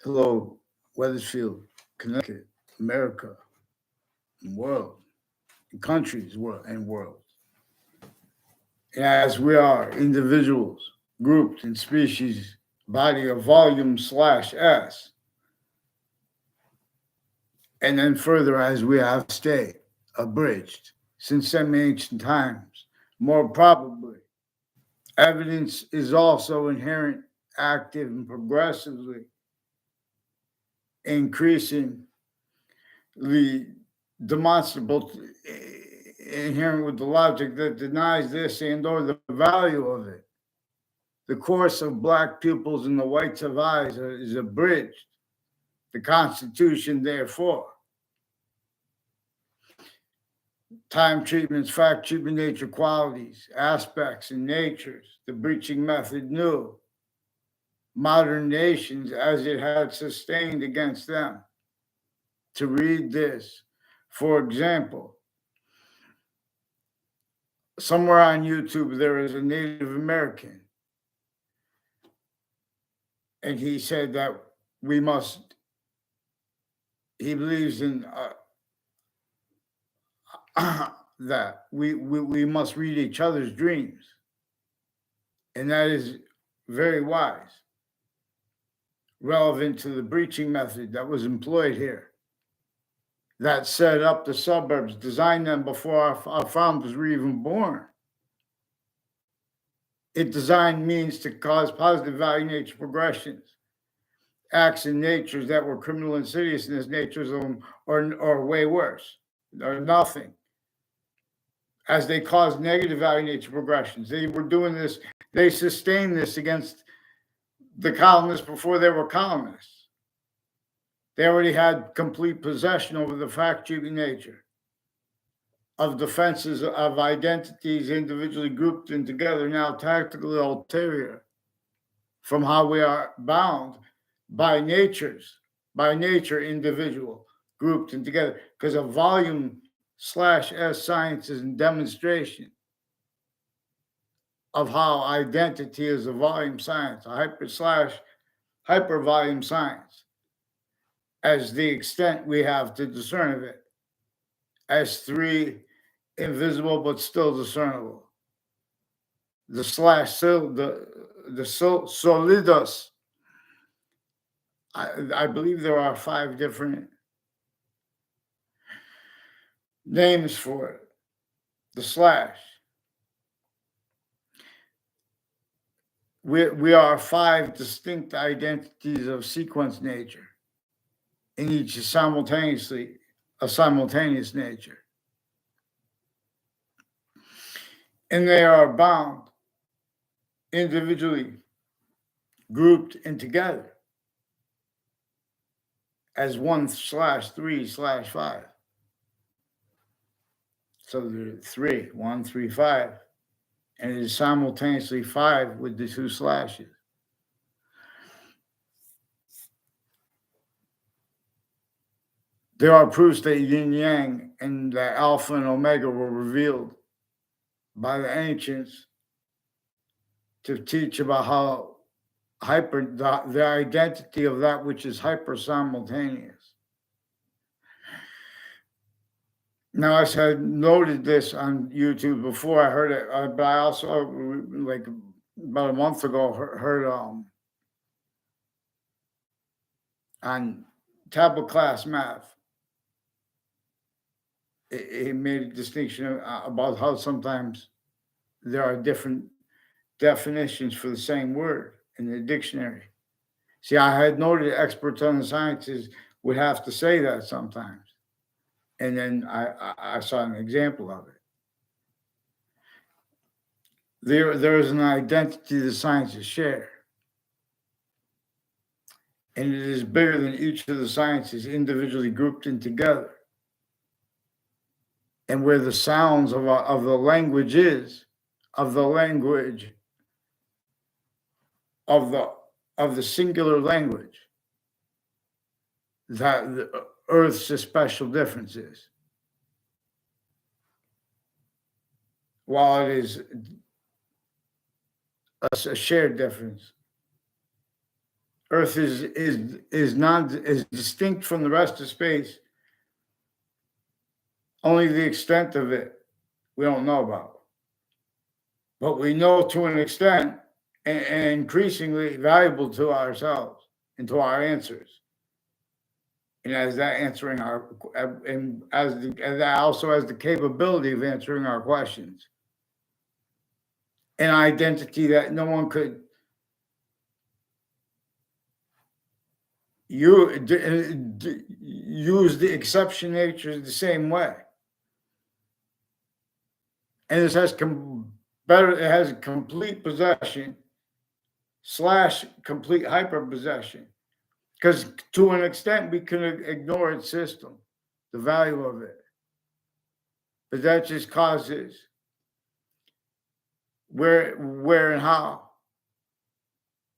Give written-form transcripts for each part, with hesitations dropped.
Hello, Weathersfield, Connecticut, America, world, countries, world, and world. And as we are individuals, grouped in species, body of volume slash S, and then further as we have stayed, abridged, since semi-ancient times, more probably. Evidence is also inherent, active, and progressively increasingly demonstrable, inherent with the logic that denies this and or the value of it. The course of black pupils and the whites of eyes is abridged. The Constitution, therefore, time treatments, fact treatment, nature qualities, aspects, and natures, the breaching method new, modern nations as it had sustained against them. To read this, for example, somewhere on YouTube, there is a Native American, and he said that we must, he believes in that we must read each other's dreams. And that is very wise, relevant to the breaching method that was employed here, that set up the suburbs, designed them before our founders were even born. It designed means to cause positive value nature progressions, acts and natures that were criminal insidiousness natures or way worse, or nothing, as they caused negative value nature progressions. They were doing this, they sustained this against the colonists before they were colonists. They already had complete possession over the fact treating nature of defenses of identities individually grouped and together, now tactically ulterior from how we are bound by nature, individual, grouped and together, because of volume slash S sciences and demonstration of how identity is a volume science, a hyper volume science, as the extent we have to discern of it, as three invisible but still discernible. The solidus. I believe there are 5 different names for it. The slash. We are 5 distinct identities of sequence nature, and each is simultaneously a simultaneous nature. And they are bound individually, grouped and together as 1/3/5. So there are 3, 1, 3, 5, and it is simultaneously 5 with the 2 slashes. There are proofs that yin yang and that alpha and omega were revealed by the ancients to teach about how the identity of that which is hyper simultaneous. Now, I had noted this on YouTube before. I heard it, but I also, like about a month ago, heard on tablet class math. It made a distinction about how sometimes there are different definitions for the same word in the dictionary. See, I had noted experts on the sciences would have to say that sometimes. And then I saw an example of it. There is an identity the sciences share. And it is bigger than each of the sciences individually grouped in together. And where the sounds of the language is, of the language, of the singular language, that the Earth's a special difference is. While it is a shared difference, Earth is distinct from the rest of space. Only the extent of it we don't know about. But we know to an extent and increasingly valuable to ourselves and to our answers. And as that answering our, and as that also has the capability of answering our questions. An identity that no one could use the exception natures the same way. And it has it has complete possession / complete hyperpossession. Because to an extent, we can ignore its system, the value of it. But that just causes where and how.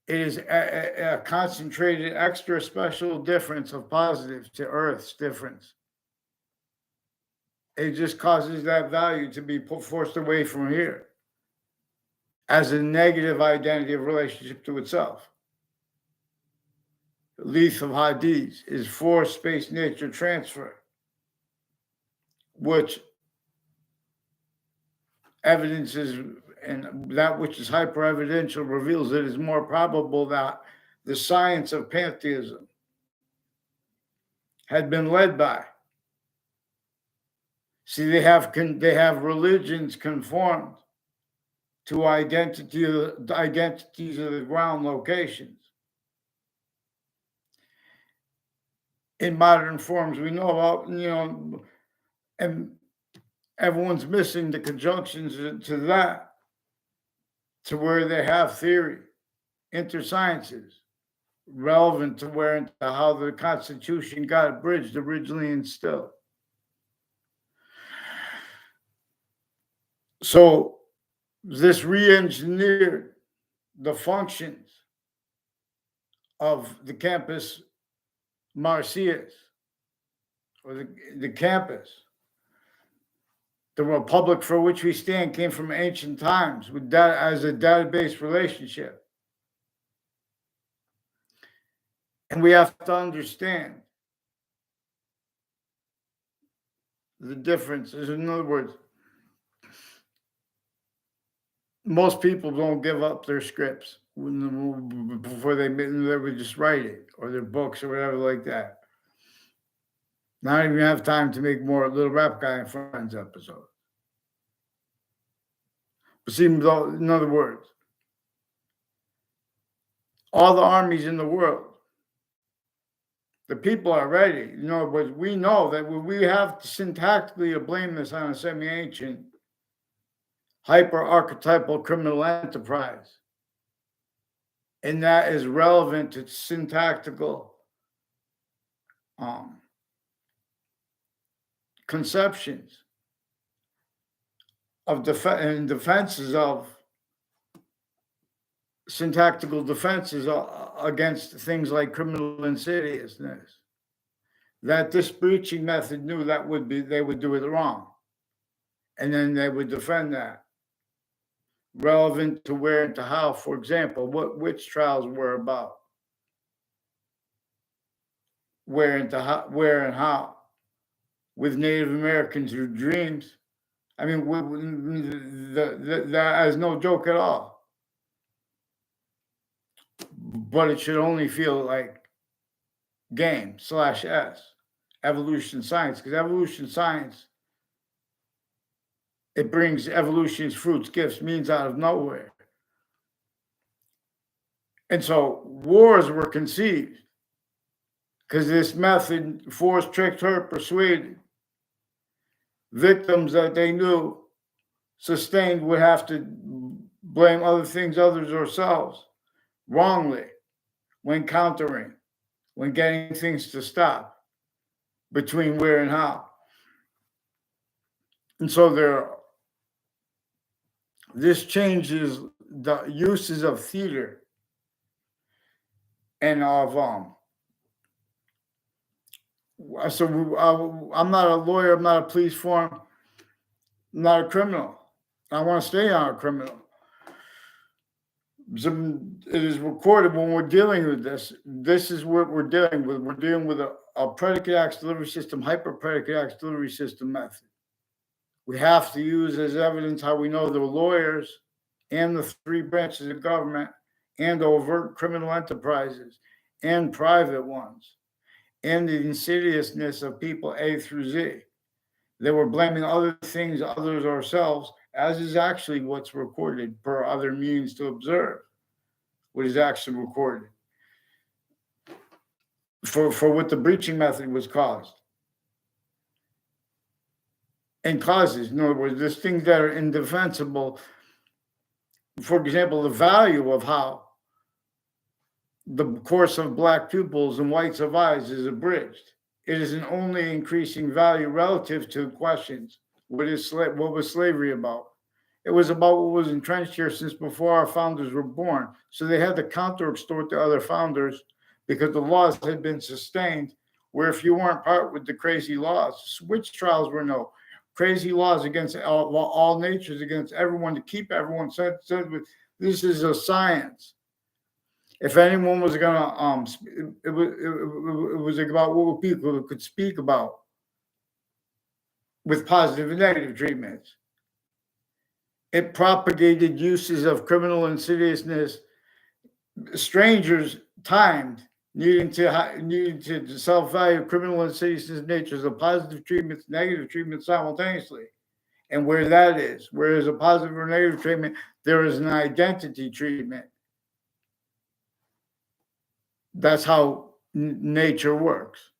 It is a concentrated, extra special difference of positive to Earth's difference. It just causes that value to be forced away from here as a negative identity of relationship to itself. Leith of Hadith is forced space nature transfer, which evidences, and that which is hyper evidential reveals it is more probable that the science of pantheism had been led by. See, they have religions conformed to identities of the ground locations. In modern forms, we know about, and everyone's missing the conjunctions to that, to where they have theory, intersciences, relevant to where and to how the Constitution got bridged originally instilled. So this re-engineered the functions of the campus Marsyas, or the campus. The republic for which we stand came from ancient times with that as a database relationship. And we have to understand the differences. In other words, most people don't give up their scripts before they would just write it, or their books or whatever like that. Not even have time to make more Little Rap Guy and Friends episode. But see, in other words, all the armies in the world, the people are ready. In other words, we know that we have to syntactically blame this on a semi-ancient, hyper-archetypal criminal enterprise. And that is relevant to syntactical conceptions of defenses of syntactical defenses against things like criminal insidiousness. That this breaching method knew that they would do it wrong, and then they would defend that. Relevant to where and to how, for example, what witch trials were about, where and how, with Native Americans who dreams. I mean, that is no joke at all. But it should only feel like game /S, evolution science, because evolution science, it brings evolution's fruits, gifts, means out of nowhere. And so wars were conceived because this method forced, tricked, hurt, persuaded victims that they knew sustained would have to blame other things, others, or selves wrongly when countering, when getting things to stop between where and how. And so this changes the uses of theater and of so I'm not a lawyer, I'm not a police form, I'm not a criminal. I want to stay on a criminal. it is recorded when we're dealing with this. This is what we're dealing with. We're dealing with a predicate acts delivery system, hyper predicate acts delivery system method. We have to use as evidence how we know the lawyers and the three branches of government and overt criminal enterprises and private ones and the insidiousness of people A through Z. They were blaming other things, others, ourselves, as is actually what's recorded per other means to observe what is actually recorded for what the breaching method was caused and causes. In other words, there's things that are indefensible. For example, the value of how the course of black pupils and whites of eyes is abridged. It is an only increasing value relative to questions. What was slavery about? It was about what was entrenched here since before our founders were born. So they had to counter extort the other founders because the laws had been sustained. Where if you weren't part with the crazy laws, witch trials were no crazy laws against all natures, against everyone to keep everyone said with this is a science. If anyone was gonna it was about what people could speak about with positive and negative treatments. It propagated uses of criminal insidiousness, strangers timed, needing to self-value criminal insidiousness natures of positive treatments, negative treatments simultaneously. And where that is, where there's a positive or negative treatment, there is an identity treatment. That's how nature works,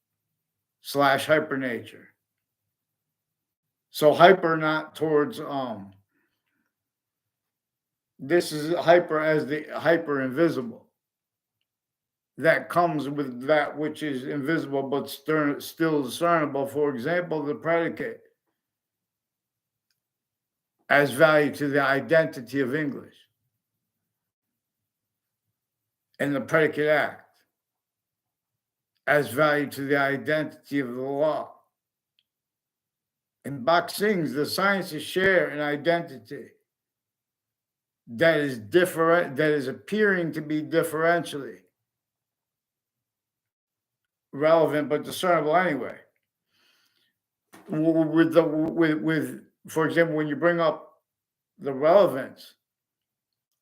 / hypernature. So hyper not towards this is hyper as the hyper invisible. That comes with that which is invisible but still discernible. For example, the predicate as value to the identity of English and the predicate act as value to the identity of the law. In boxing, the sciences share an identity that is different, that is appearing to be differentially relevant but discernible anyway. With for example, when you bring up the relevance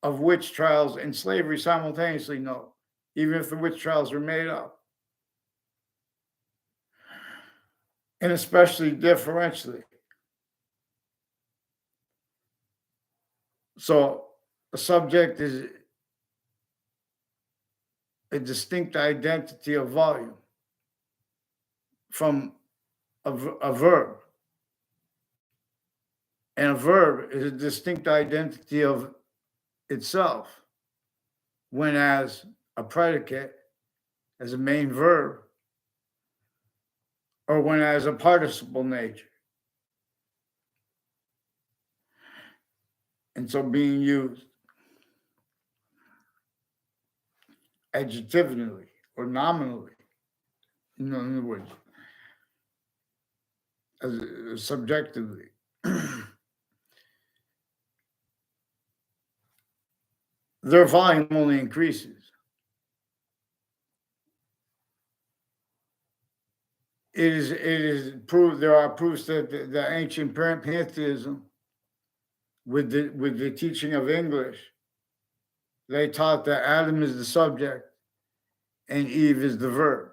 of witch trials and slavery simultaneously, no, even if the witch trials are made up. And especially differentially. So the subject is a distinct identity of volume from a verb. And a verb is a distinct identity of itself, when as a predicate, as a main verb, or when as a participle nature. And so being used adjectively or nominally, in other words, as subjectively. Their volume only increases. It is proved, there are proofs that the ancient pantheism with the teaching of English, they taught that Adam is the subject and Eve is the verb.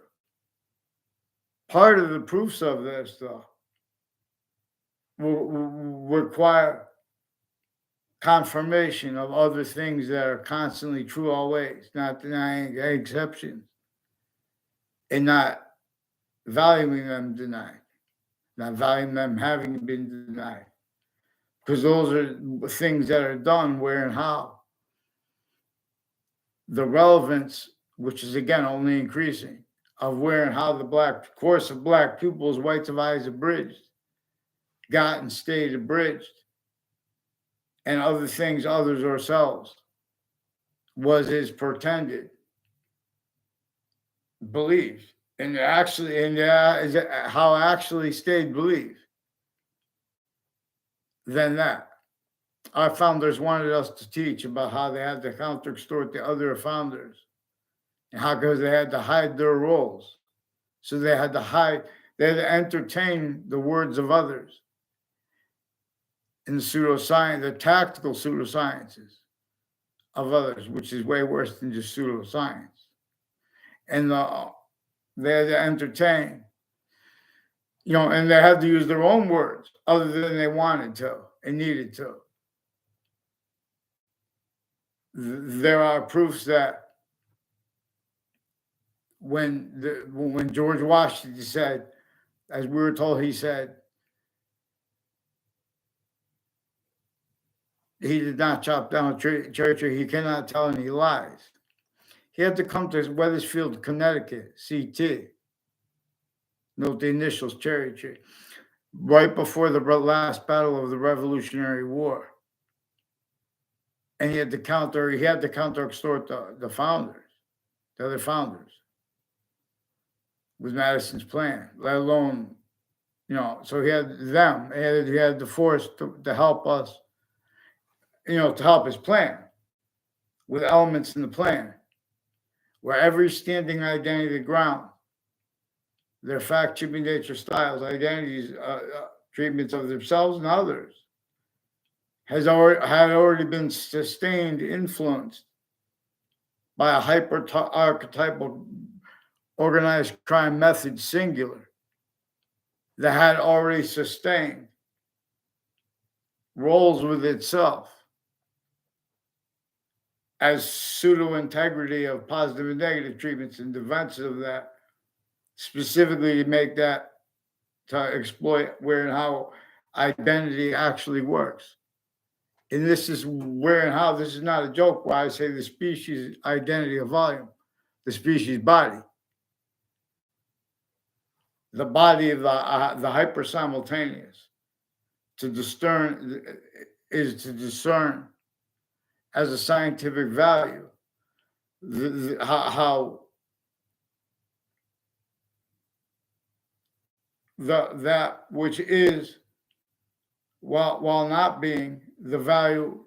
Part of the proofs of this, though, will require confirmation of other things that are constantly true always, not denying exceptions, and not valuing them denied, not valuing them having been denied. Because those are things that are done where and how. The relevance, which is again only increasing, of where and how the course of black pupils, whites of eyes abridged, got and stayed abridged, and other things, others, ourselves, was his pretended belief, and actually, and how actually stayed belief. Than that. our founders wanted us to teach about how they had to counter extort the other founders, and how because they had to hide their roles. So they had to hide, they had to entertain the words of others in the pseudoscience, the tactical pseudosciences of others, which is way worse than just pseudoscience. And they had to entertain, and they had to use their own words other than they wanted to and needed to. There are proofs that when George Washington said, as we were told, he said, he did not chop down a cherry tree. He cannot tell any lies. He had to come to Wethersfield, Connecticut, CT. Note the initials, cherry tree. Right before the last battle of the Revolutionary War. And he had to counter extort the founders, the other founders, with Madison's plan, let alone, so he had them, he had the force to help us, to help his plan, with elements in the plan, where every standing identity of the ground, their fact, chipping nature, styles, identities, treatments of themselves and others, had already been sustained, influenced by a hyper-archetypal organized crime method, singular, that had already sustained roles with itself as pseudo-integrity of positive and negative treatments and defense of that, specifically to make that, to exploit where and how identity actually works. And this is where and how, this is not a joke, why I say the species identity of volume, the species body. The body of the hyper simultaneous is to discern as a scientific value how that which is, while not being the value,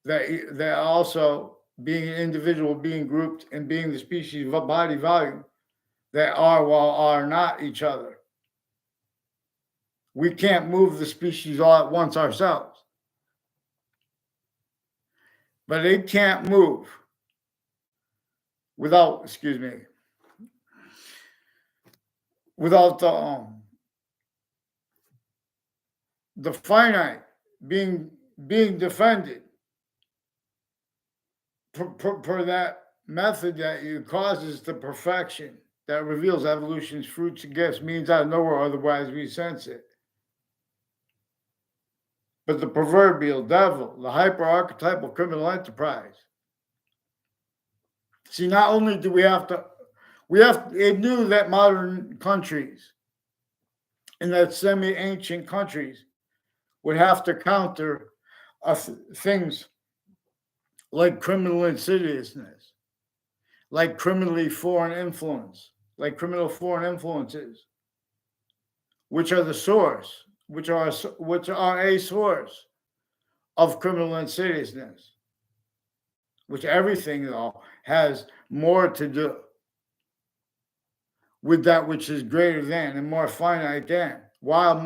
that also being an individual, being grouped, and being the species of body volume, that are while are not each other. We can't move the species all at once ourselves, but it can't move without the finite being defended per that method that causes the perfection that reveals evolution's fruits and gifts, means out of nowhere, otherwise we sense it. But the proverbial devil, the hyper-archetypal criminal enterprise. See, not only do it knew that modern countries and that semi-ancient countries would have to counter things like criminal insidiousness, like criminal foreign influences, which are the source, which are a source of criminal insidiousness, which everything, though, has more to do with that which is greater than and more finite than, while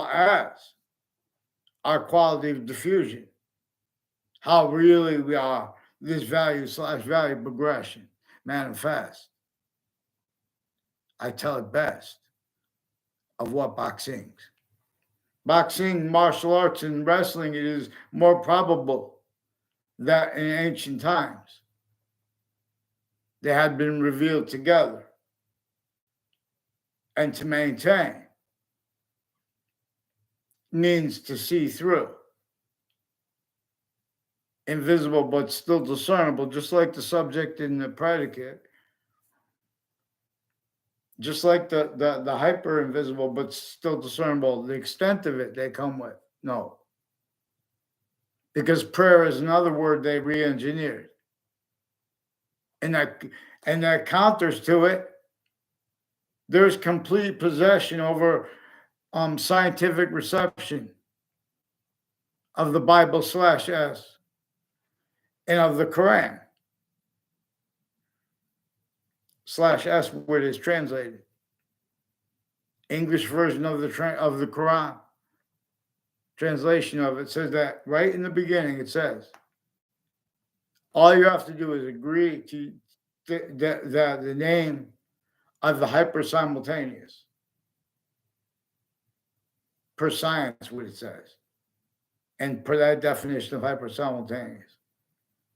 as our quality of diffusion, how really we are, this value/value progression manifest. I tell it best of what boxing, martial arts, and wrestling, it is more probable that in ancient times they had been revealed together, and to maintain means to see through, invisible but still discernible, just like the subject and the predicate, just like the hyper invisible but still discernible. The extent of it they come with, no. Because prayer is another word they re-engineered. And that counters to it, there's complete possession over scientific reception of the Bible /S and of the Quran /S where it is translated. English version of the Quran, translation of it says that right in the beginning. It says all you have to do is agree to the name of the hyper simultaneous per science, what it says, and per that definition of hyper simultaneous,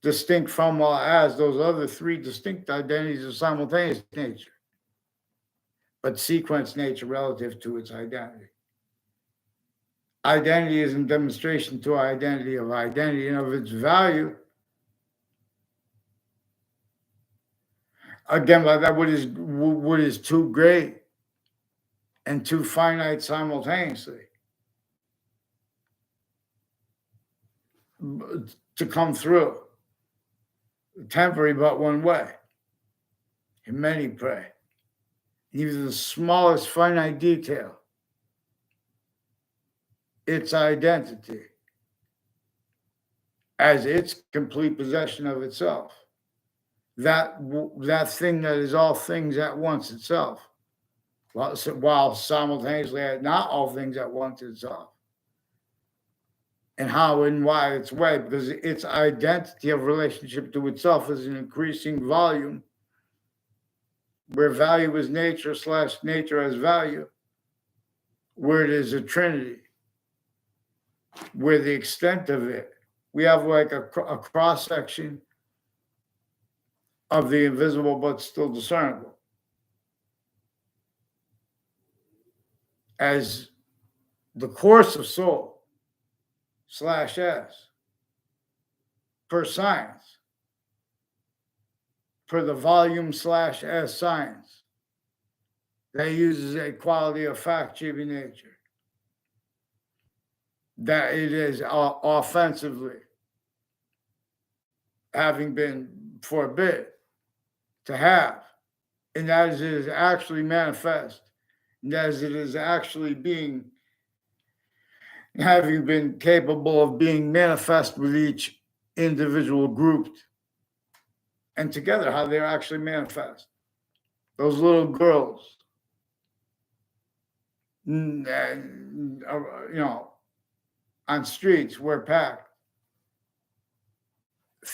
distinct from or as those other three distinct identities of simultaneous nature, but sequence nature relative to its identity. Identity is in demonstration to identity of identity and of its value. Again, by that, what is too great and too finite simultaneously to come through. Temporary but one way. In many pray. Even the smallest finite detail, its identity as its complete possession of itself. That thing that is all things at once itself, while simultaneously not all things at once itself. And how and why its way, because its identity of relationship to itself is an increasing volume, where value is nature / nature as value, where it is a trinity, where the extent of it, we have like a cross section of the invisible but still discernible. As the course of soul /S per science, per the volume /S science, that uses a quality of fact chibi nature, that it is offensively having been forbid to have, and as it is actually manifest, and as it is actually having been capable of being manifest with each individual grouped and together, how they're actually manifest. Those little girls, on streets were packed.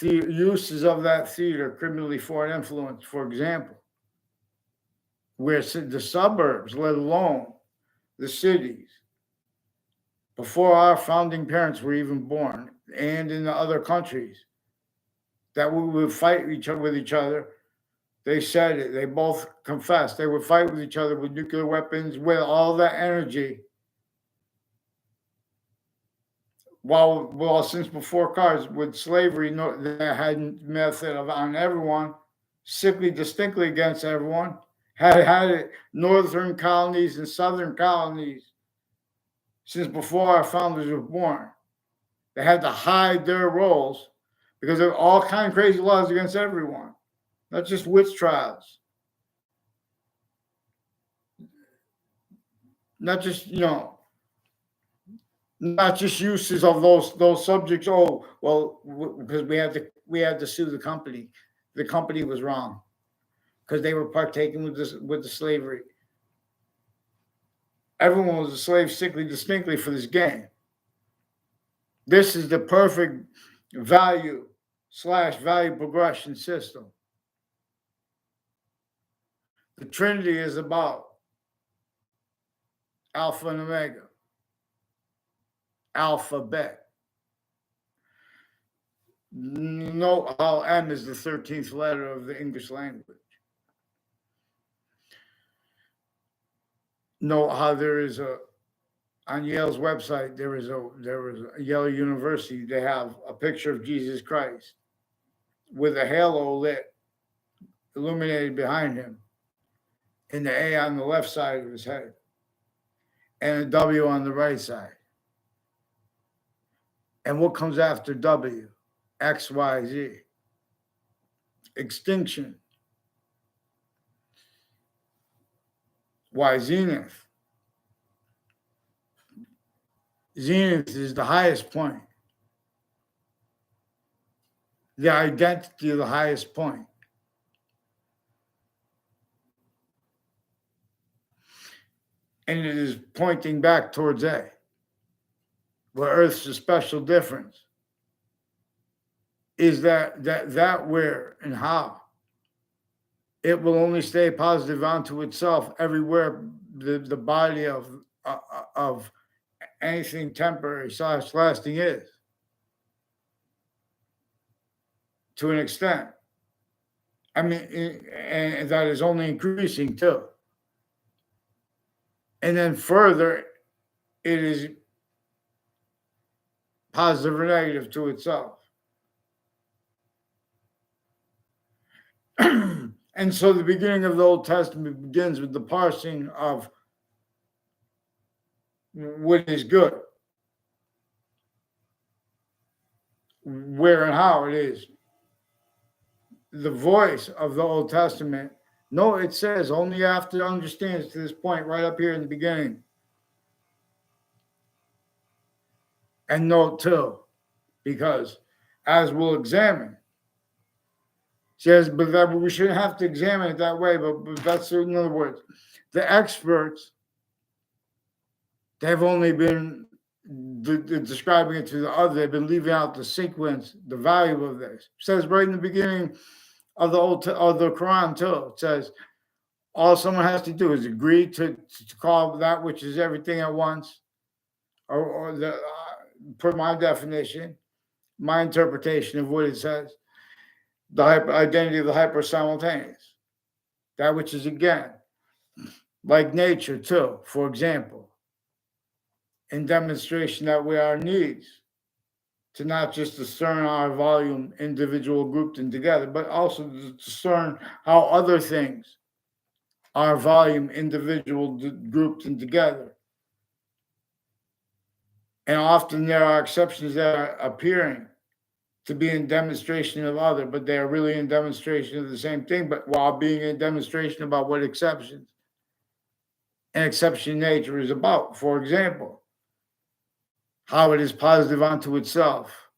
Uses of that theater, criminally foreign influence, for example, where the suburbs, let alone the cities, before our founding parents were even born, and in the other countries, that we would fight with each other. They said it. They both confessed. They would fight with each other with nuclear weapons, with all that energy. Well, since before cars, with slavery, that had method on everyone, sickly, distinctly against everyone, had it, northern colonies and southern colonies, since before our founders were born. They had to hide their roles because of all kinds of crazy laws against everyone, not just witch trials, not just not just uses of those subjects. Oh, well, because we had to sue the company. The company was wrong because they were partaking with the slavery. Everyone was a slave, sickly, distinctly for this game. This is the perfect value /value progression system. The Trinity is about Alpha and Omega, alphabet. Note how M is the 13th letter of the English language. Note how there is on Yale's website, there was a Yale University, they have a picture of Jesus Christ with a halo lit, illuminated behind him, and the A on the left side of his head, and a W on the right side. And what comes after W? X, Y, Z. Extinction. Y, zenith. Zenith is the highest point. the identity of the highest point. And it is pointing back towards A, where Earth's a special difference. Is that where and how it will only stay positive onto itself everywhere the body of anything temporary / lasting is, to an extent. I mean, and that is only increasing too. And then further, it is positive or negative to itself. And so the beginning of the Old Testament begins with the parsing of what is good, where and how it is. The voice of the Old Testament, no, it says only you have to understand to this point right up here in the beginning. And note too, because as we'll examine, says, but that we shouldn't have to examine it that way. But that's, in other words, the experts, they've only been describing it to the other. They've been leaving out the sequence, the value of this. It says right in the beginning of the Quran too. It says all someone has to do is agree to call that which is everything at once, or the per my definition, my interpretation of what it says. The identity of the hyper simultaneous, that which is again like nature too, for example, in demonstration that we are needs to not just discern our volume individual grouped and together, but also to discern how other things are volume individual grouped and together. And often there are exceptions that are appearing to be in demonstration of other, but they are really in demonstration of the same thing, but while being in demonstration about what exceptions and exception nature is about. For example, how it is positive unto itself,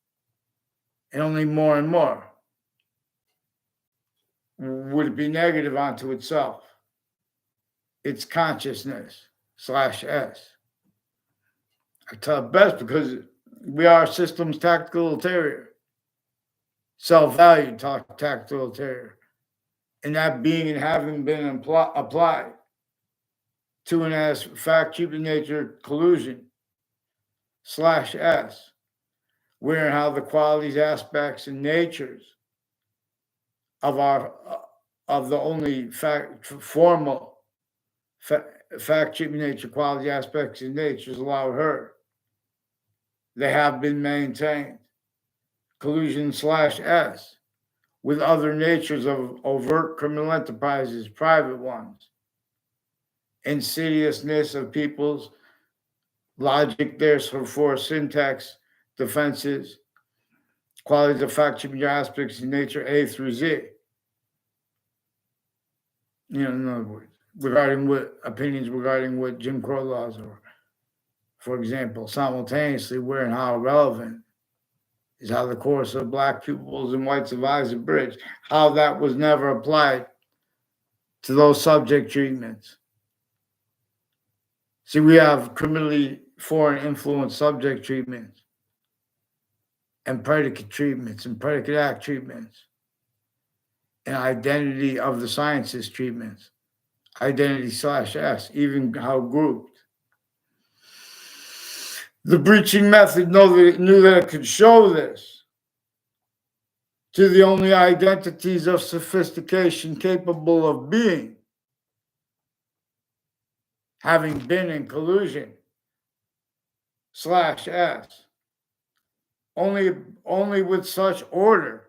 and only more and more would it be negative unto itself, its consciousness / S. I tell it best because we are systems tactical ulterior. Self-valued tactical ulterior, and that being and having been applied to an as fact, cheap in nature collusion / S, where and how the qualities, aspects, and natures of the only formal fact, cheap in nature quality, aspects, and natures allowed her. They have been maintained. Collusion / S with other natures of overt criminal enterprises, private ones, insidiousness of people's logic, therefore syntax, defenses, qualities of fact, cheaping aspects in nature A through Z. In other words, regarding what opinions regarding what Jim Crow laws are, for example, simultaneously where and how relevant is how the course of black pupils and whites of Isaac Bridge, how that was never applied to those subject treatments. See, we have criminally foreign influence subject treatments and predicate treatments and predicate act treatments and identity of the sciences treatments, identity / S, even how grouped. The breaching method knew that it could show this to the only identities of sophistication capable of being, having been in collusion / S. Only with such order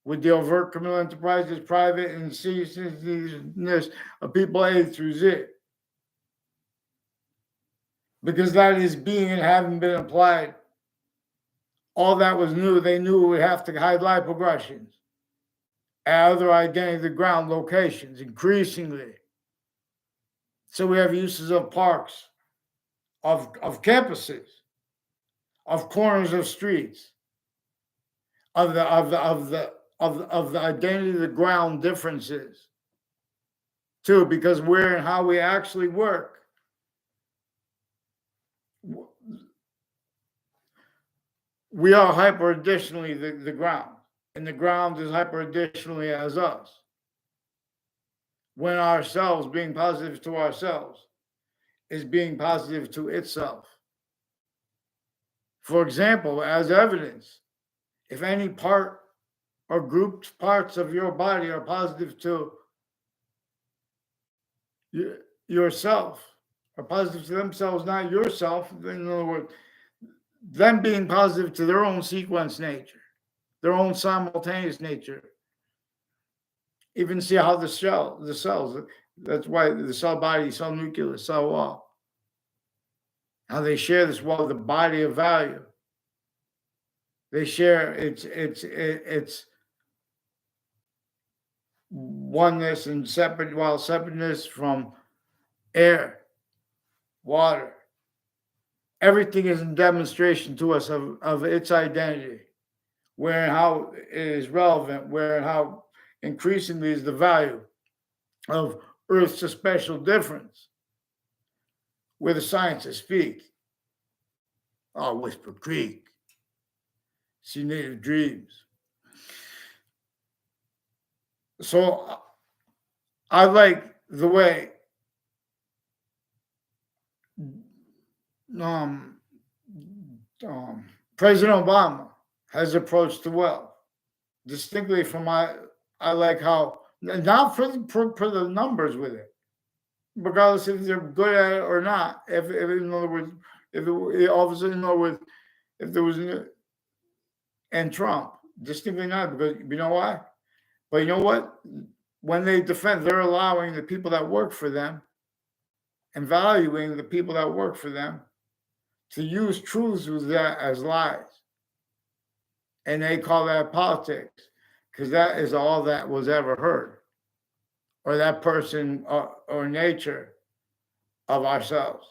would the overt criminal enterprises, private and seriousness of people A through Z. Because that is being and having been applied. All that was new. They knew it would have to hide light progressions, other identity of the ground locations, increasingly. So we have uses of parks, of campuses, of corners of streets, of the of the identity of the ground differences too, because where and how we actually work. We are hyper additionally the ground, and the ground is hyper additionally as us. When ourselves, being positive to ourselves, is being positive to itself. For example, as evidence, if any part or grouped parts of your body are positive to yourself, are positive to themselves, not yourself, in other words, them being positive to their own sequence nature, their own simultaneous nature. Even see how the cells, that's why the cell body, cell nucleus, cell wall, how they share this wall, the body of value. They share its oneness and separateness from air, water. Everything is in demonstration to us of its identity, where and how it is relevant, where and how increasingly is the value of Earth's special difference, where the scientists speak. Oh, Whisper Creek, see native dreams. So I like the way President Obama has approached the wealth. Distinctly from I like how, not for the numbers with it, regardless if they're good at it or not. If in other words, if it all of a sudden, in other words, if there was and Trump, distinctly not, because you know why? But you know what? When they defend, they're allowing the people that work for them and valuing the people that work for them to use truths with that as lies. And they call that politics, because that is all that was ever heard, or that person or nature of ourselves,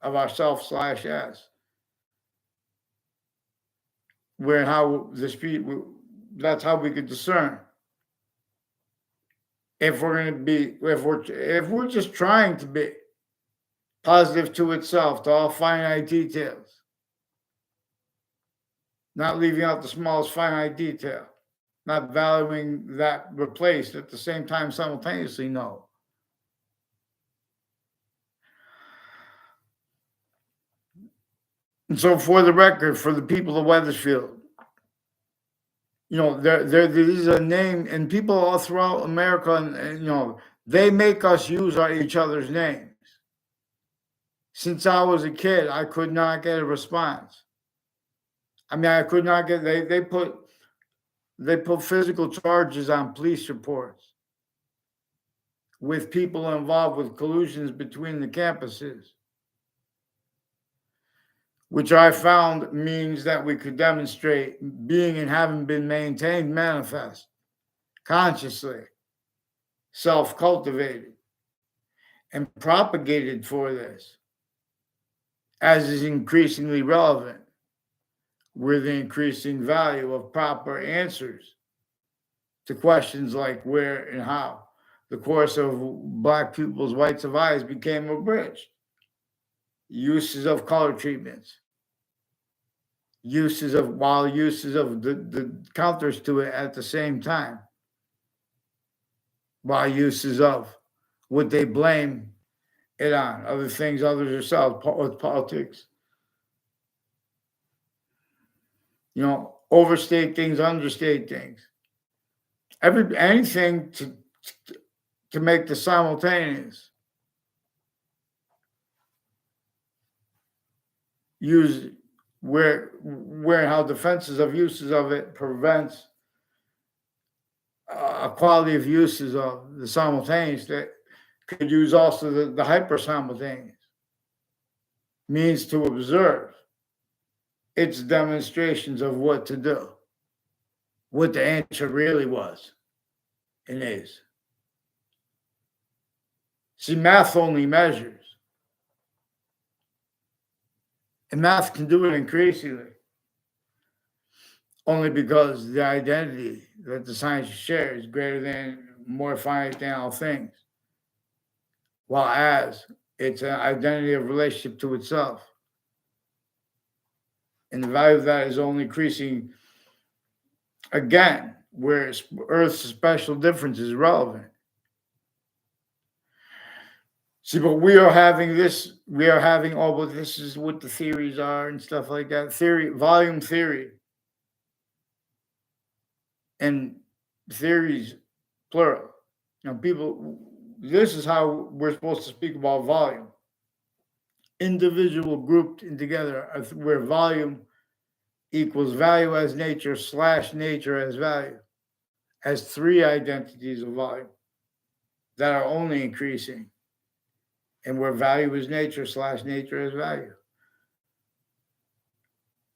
of ourself/us. Where how the speed, that's how we could discern if we're going to be, if we're just trying to be positive to itself, to all finite details, not leaving out the smallest finite detail, not valuing that replaced at the same time simultaneously, no. And so for the record, for the people of Wethersfield, you know, there is a name, and people all throughout America, and you know, they make us use each other's names. Since I was a kid, I could not get a response. I mean, I could not get, they put physical charges on police reports with people involved with collusions between the campuses, which I found means that we could demonstrate being and having been maintained manifest, consciously, self-cultivated, and propagated for this, as is increasingly relevant with the increasing value of proper answers to questions like where and how the course of Black people's whites of eyes became abridged, uses of color treatments, uses of the counters to it at the same time, while uses of what they blame it on, other things, others themselves, with politics. You know, overstate things, understate things. Anything to make the simultaneous. Use where how defenses of uses of it prevents a quality of uses of the simultaneous that could use also the hyper simultaneous means to observe its demonstrations of what to do, what the answer really was and is. See, math only measures. And math can do it increasingly. only because the identity that the science share is greater than, more finite than all things, while as it's an identity of relationship to itself. And the value of that is only increasing, again, where Earth's special difference is relevant. See, but we are having but this is what the theories are and stuff like that. Volume theory. And theories, plural. Now, people, this is how we're supposed to speak about volume. Individual grouped in together, where volume equals value as nature / nature as value, as three identities of volume that are only increasing, and where value is nature / nature as value.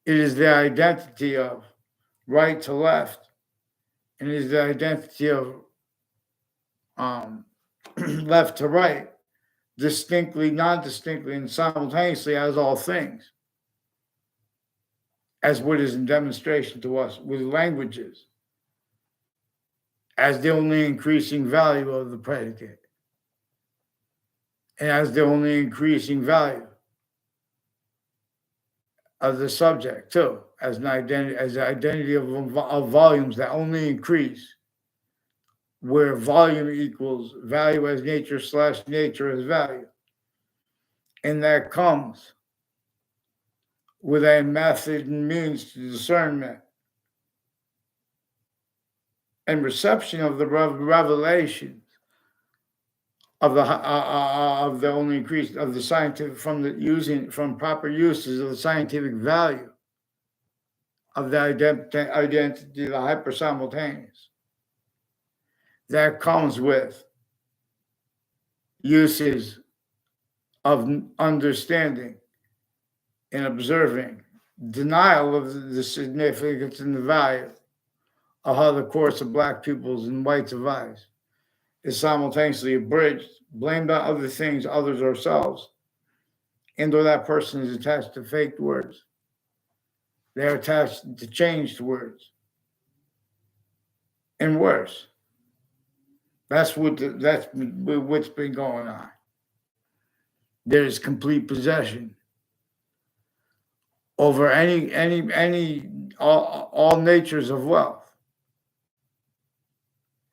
It is the identity of right to left, and it is the identity of left to right, distinctly, non-distinctly, and simultaneously as all things, as what is in demonstration to us with languages, as the only increasing value of the predicate, and as the only increasing value of the subject too, as an identity, as the identity of volumes that only increase, where volume equals value as nature / nature as value. And that comes with a method and means to discernment and reception of the revelations of the only increase of the scientific, from proper uses of the scientific value of the identity of the hypersimultaneous. That comes with uses of understanding and observing, denial of the significance and the value of how the course of Black peoples and whites of eyes is simultaneously abridged, blamed on other things, others, ourselves, and or that person is attached to fake words. They're attached to changed words. And worse. That's what's been going on. There is complete possession over all natures of wealth,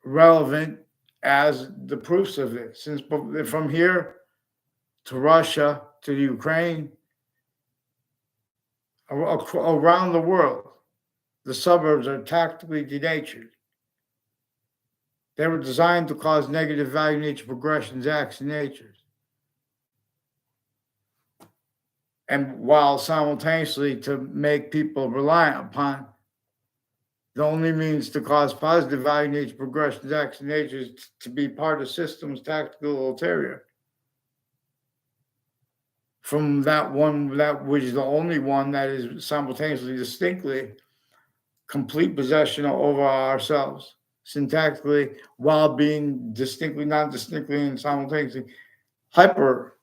relevant as the proofs of it. Since from here to Russia to Ukraine, around the world, the suburbs are tactically denatured. They were designed to cause negative value nature progressions, acts, and natures. And while simultaneously to make people reliant upon the only means to cause positive value nature progressions, acts, and natures to be part of systems tactical ulterior. From that which is the only one that is simultaneously, distinctly, complete possession over ourselves, syntactically, while being distinctly, non-distinctly, and simultaneously hyper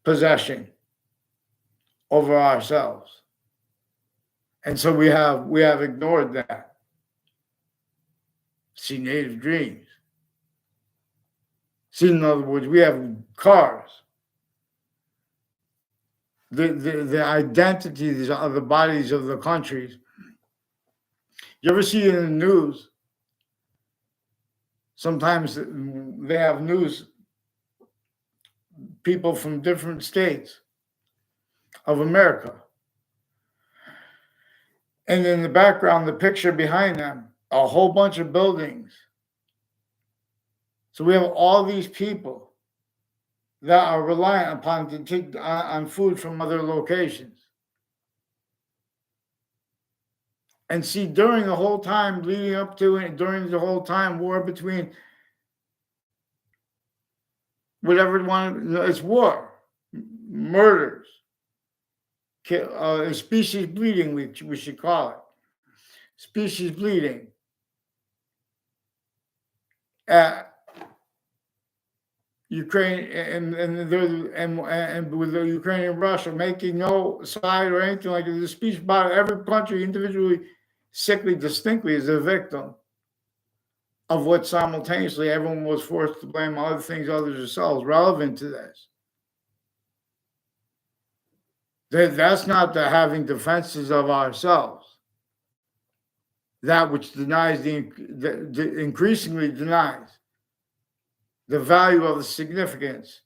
possession over ourselves. And so we have ignored that. See, native dreams. See, in other words, we have cars. The identities of the bodies of the countries. You ever see it in the news? Sometimes they have news, people from different states of America. And in the background, the picture behind them, a whole bunch of buildings. So we have all these people that are reliant upon to take on food from other locations. And see, during the whole time leading up to it, during the whole time war between whatever it wanted, it's war, murders, species bleeding, we should call it. Species bleeding. Ukraine and with the Ukraine and Russia making no side or anything like that. The speech about every country individually, sickly, distinctly is a victim of what simultaneously everyone was forced to blame other things other than themselves relevant to this. That's not the having defenses of ourselves. That which denies the increasingly denies the value of the significance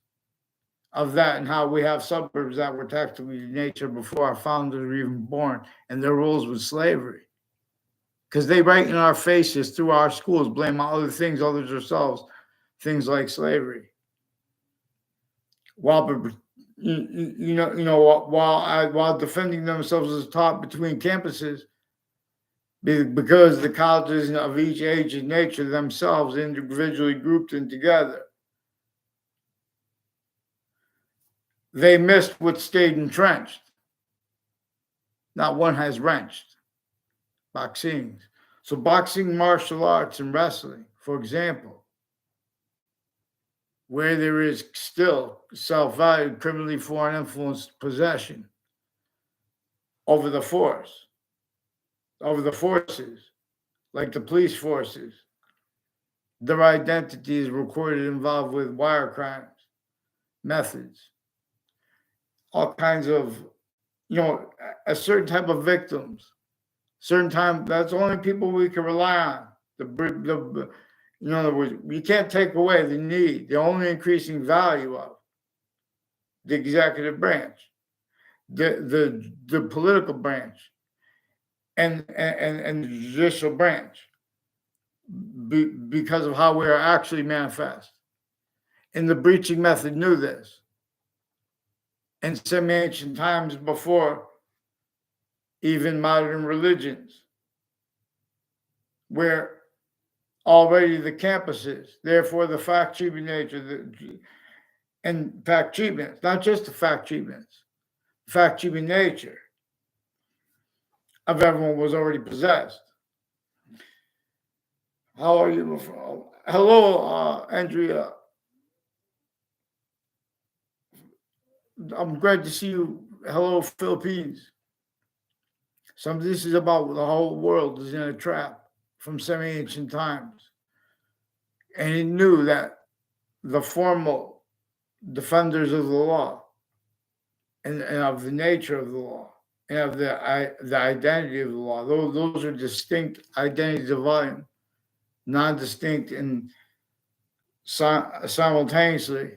of that and how we have suburbs that were technically in nature before our founders were even born, and their rules with slavery. Because they right in our faces through our schools blame other things other than themselves, things like slavery. While while defending themselves as taught between campuses, because the colleges of each age and nature themselves individually grouped and together, they missed what stayed entrenched. Not one has wrenched. Boxing. So boxing, martial arts, and wrestling, for example, where there is still self-value, criminally foreign influenced possession over the forces, like the police forces. Their identity is recorded involved with wire crimes, methods, all kinds of, a certain type of victims, certain time. That's the only people we can rely on. In other words, you can't take away the only increasing value of the executive branch, the political branch, and the judicial branch, because of how we are actually manifest. And the breaching method knew this. In semi-ancient times before even modern religions, where already the campuses, therefore the fact treatment nature, and fact treatments, not just the fact treatments, fact treatment nature of everyone was already possessed. How are you? Hello, Andrea. I'm glad to see you. Hello, Philippines. Some of this is about the whole world is in a trap from semi-ancient times. And he knew that the formal defenders of the law and of the nature of the law and of the identity of the law, those are distinct identities of volume, non-distinct and simultaneously.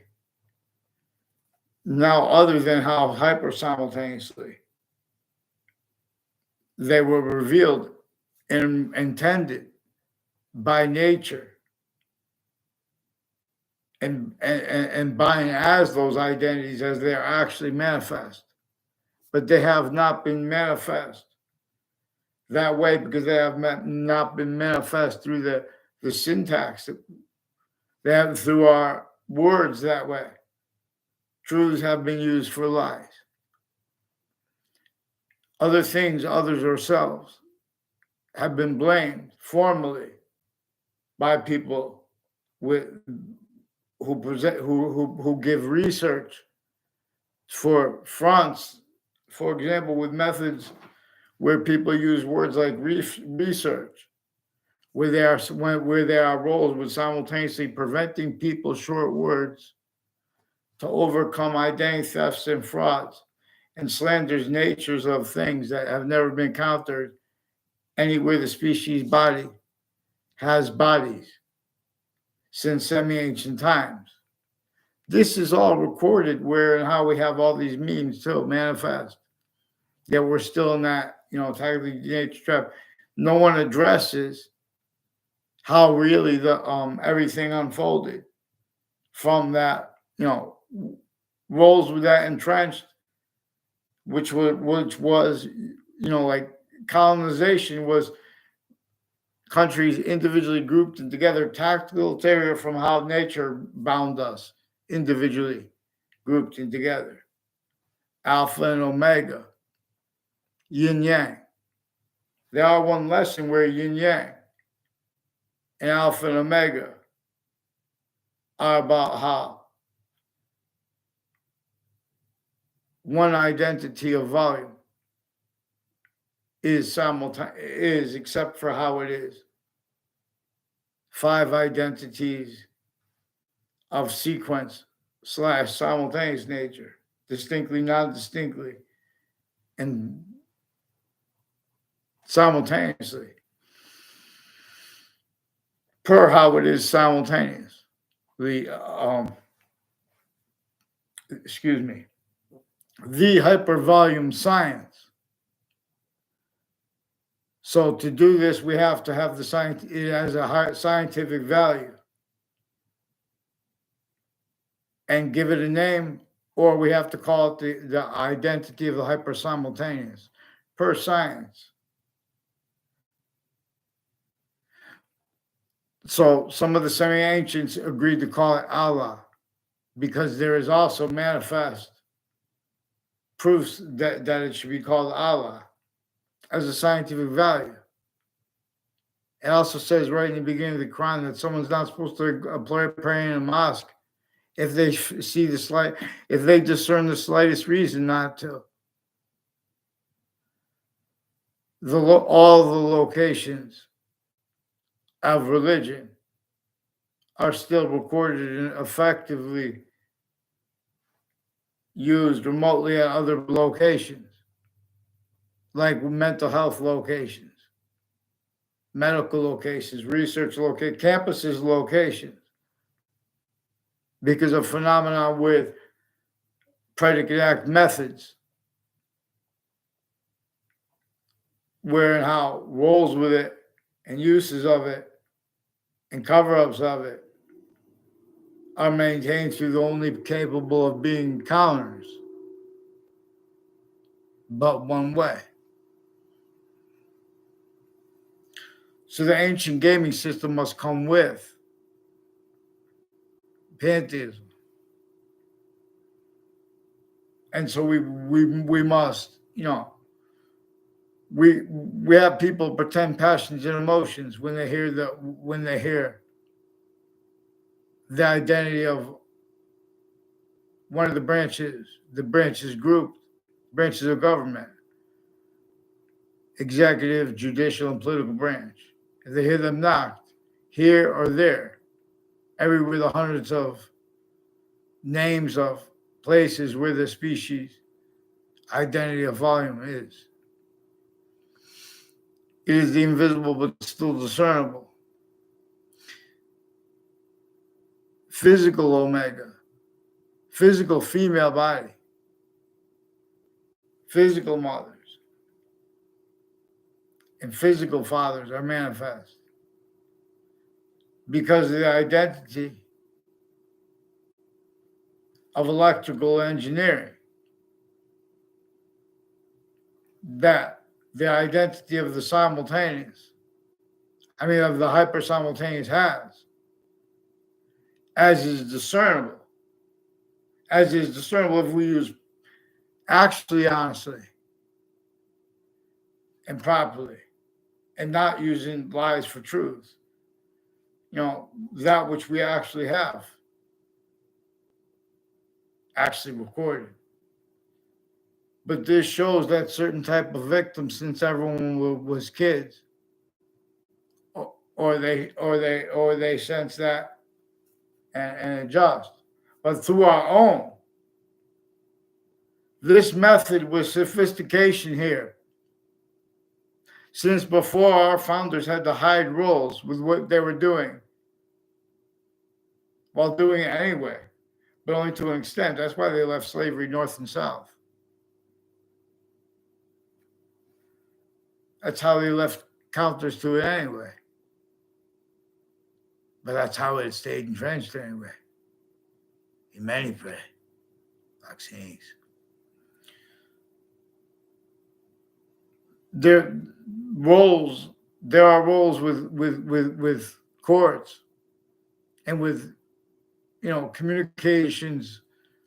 Now, other than how hyper simultaneously they were revealed and intended by nature and buying as those identities as they are actually manifest. But they have not been manifest that way because they have not been manifest through the syntax. They have through our words that way. Truths have been used for lies. Other things, others ourselves, have been blamed formally by people who give research for fronts, for example, with methods where people use words like research, where there are roles with simultaneously preventing people's short words to overcome identity thefts and frauds and slanders natures of things that have never been countered anywhere the species body has bodies since semi-ancient times. This is all recorded where and how we have all these means to manifest. Yet we're still in that, technically nature trap. No one addresses how really the everything unfolded from that, roles with that entrenched, which was like colonization was countries individually grouped and together, tactical area from how nature bound us individually grouped and together. Alpha and Omega, yin yang. They are one lesson where yin yang and alpha and omega are about how one identity of volume is simultaneous, except for how it is. 5 identities of sequence / simultaneous nature, distinctly, non-distinctly, and simultaneously, per how it is simultaneous. The hypervolume science. So to do this, we have to have it has a high scientific value and give it a name, or we have to call it the identity of the hypersimultaneous per science. So some of the semi-ancients agreed to call it Allah because there is also manifest proofs that it should be called Allah as a scientific value. It also says right in the beginning of the Quran that someone's not supposed to employ praying in a mosque if they see if they discern the slightest reason not to. All the locations of religion are still recorded and effectively used remotely at other locations, like mental health locations, medical locations, research locations, campuses locations, because of phenomena with predicate act methods, where and how roles with it and uses of it and cover-ups of it are maintained through the only capable of being counters, but one way. So the ancient gaming system must come with pantheism. And so we must, we have people pretend passions and emotions when they hear the identity of one of the branches grouped, branches of government, executive, judicial, and political branch. If they hear them knocked here or there, everywhere, the hundreds of names of places where the species identity of volume is. It is the invisible but still discernible. Physical omega, physical female body, physical mothers, and physical fathers are manifest because of the identity of electrical engineering that the identity of the simultaneous, of the hypersimultaneous has, as is discernible if we use actually, honestly, and properly, and not using lies for truth. That which we actually have, actually recorded. But this shows that certain type of victim, since everyone was kids, or they sense that and adjust. But through our own, this method with sophistication here, since before our founders had to hide roles with what they were doing, while doing it anyway, but only to an extent. That's why they left slavery north and south. That's how they left counters to it anyway. But that's how it stayed entrenched anyway. In many vaccines. There are roles with courts and with communications,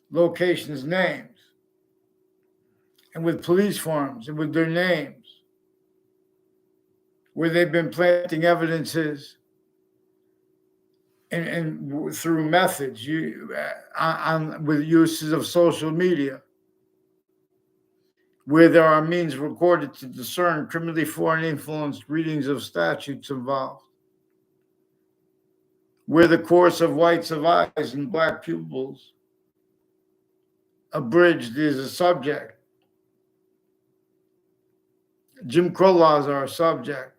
locations, names, and with police forms and with their names, where they've been planting evidences and through methods with uses of social media where there are means recorded to discern criminally foreign influenced readings of statutes involved, where the course of whites of eyes and black pupils abridged is a subject. Jim Crow laws are a subject,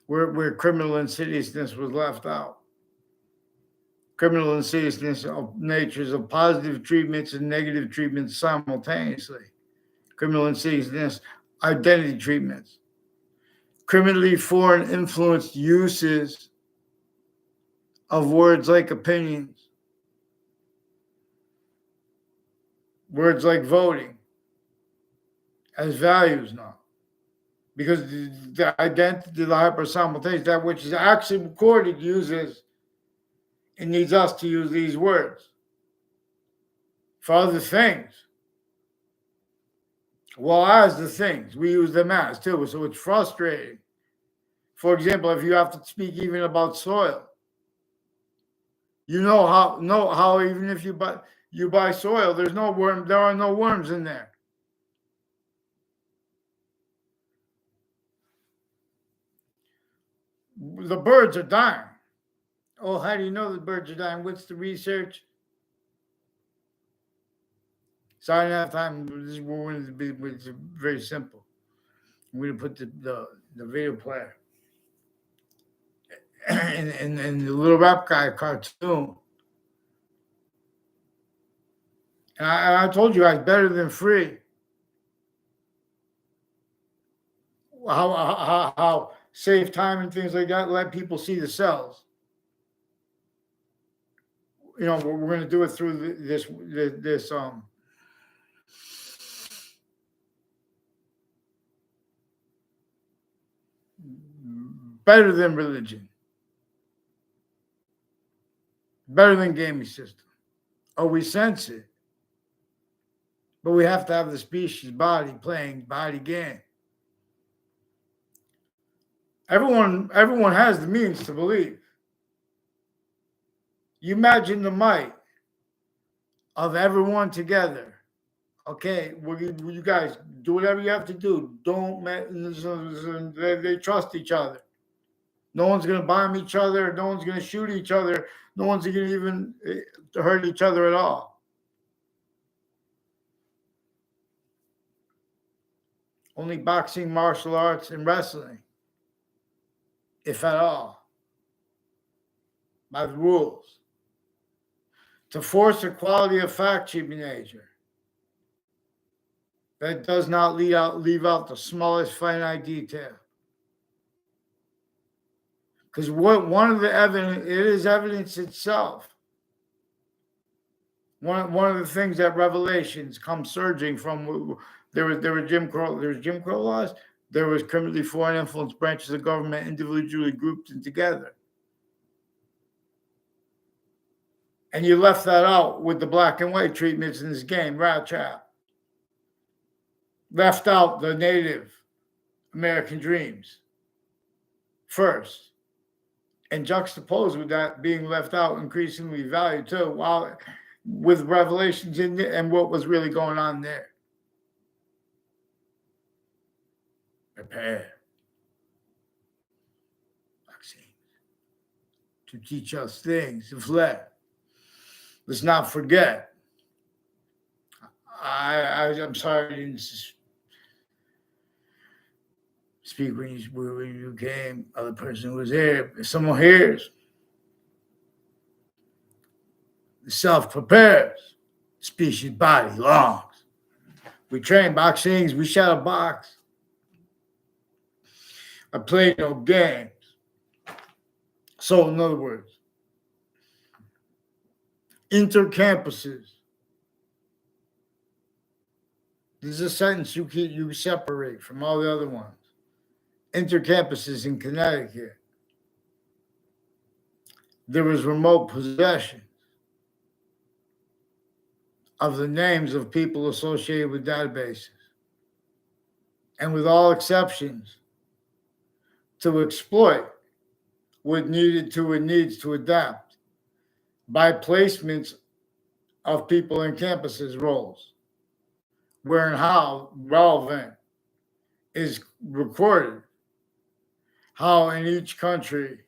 where criminal insidiousness was left out. Criminal insidiousness of natures of positive treatments and negative treatments simultaneously. Criminal insidiousness, identity treatments. Criminally foreign influenced uses of words like opinions, words like voting as values now. Because the identity of the hyper simultaneous, that which is actually recorded, uses, it needs us to use these words for other things. Well, as the things, we use them as too, so it's frustrating. For example, if you have to speak even about soil, you know how even if you buy soil, there are no worms in there. The birds are dying. Oh, how do you know the birds are dying? What's the research? So I don't have time. It's very simple. I'm going to put the video player and the little rap guy cartoon. And I told you guys, better than free. How save time and things like that. Let people see the cells. You know, we're going to do it through this better than religion, better than gaming system. Oh, we sense it, but we have to have the species body playing body game. Everyone has the means to believe. You imagine the might of everyone together. Okay, you guys do whatever you have to do. Don't they trust each other. No one's going to bomb each other. No one's going to shoot each other. No one's going to even hurt each other at all. Only boxing, martial arts, and wrestling, if at all, by the rules. To force equality of fact-sheeping nature that does not leave out the smallest finite detail. Because one of the evidence, it is evidence itself. One of the things that Revelations come surging from, there was Jim Crow laws, there was criminally foreign influence branches of government individually grouped and together. And you left that out with the black and white treatments in this game, rat trap. Left out the Native American dreams first. And juxtaposed with that being left out, increasingly valued too, while with Revelations in it and what was really going on there. Prepare vaccines to teach us things of flesh. Let's not forget. I'm sorry I didn't speak when you came. Other person who was here. If someone hears, the self prepares. Species body longs. We train boxings. We shadow box. I play no games. So in other words, intercampuses. This is a sentence you separate from all the other ones. Intercampuses in Connecticut. There was remote possession of the names of people associated with databases. And with all exceptions, to exploit what needs to adapt by placements of people in campuses roles, where and how relevant is recorded, how in each country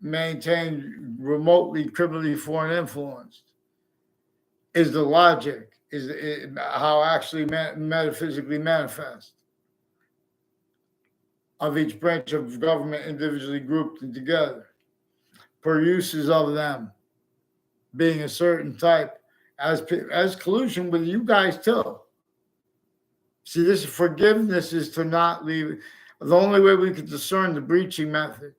maintained remotely criminally foreign influence is the logic, is how actually metaphysically manifest of each branch of government individually grouped and together, per uses of them being a certain type, as collusion with you guys too. See, this forgiveness is to not leave. The only way we can discern the breaching method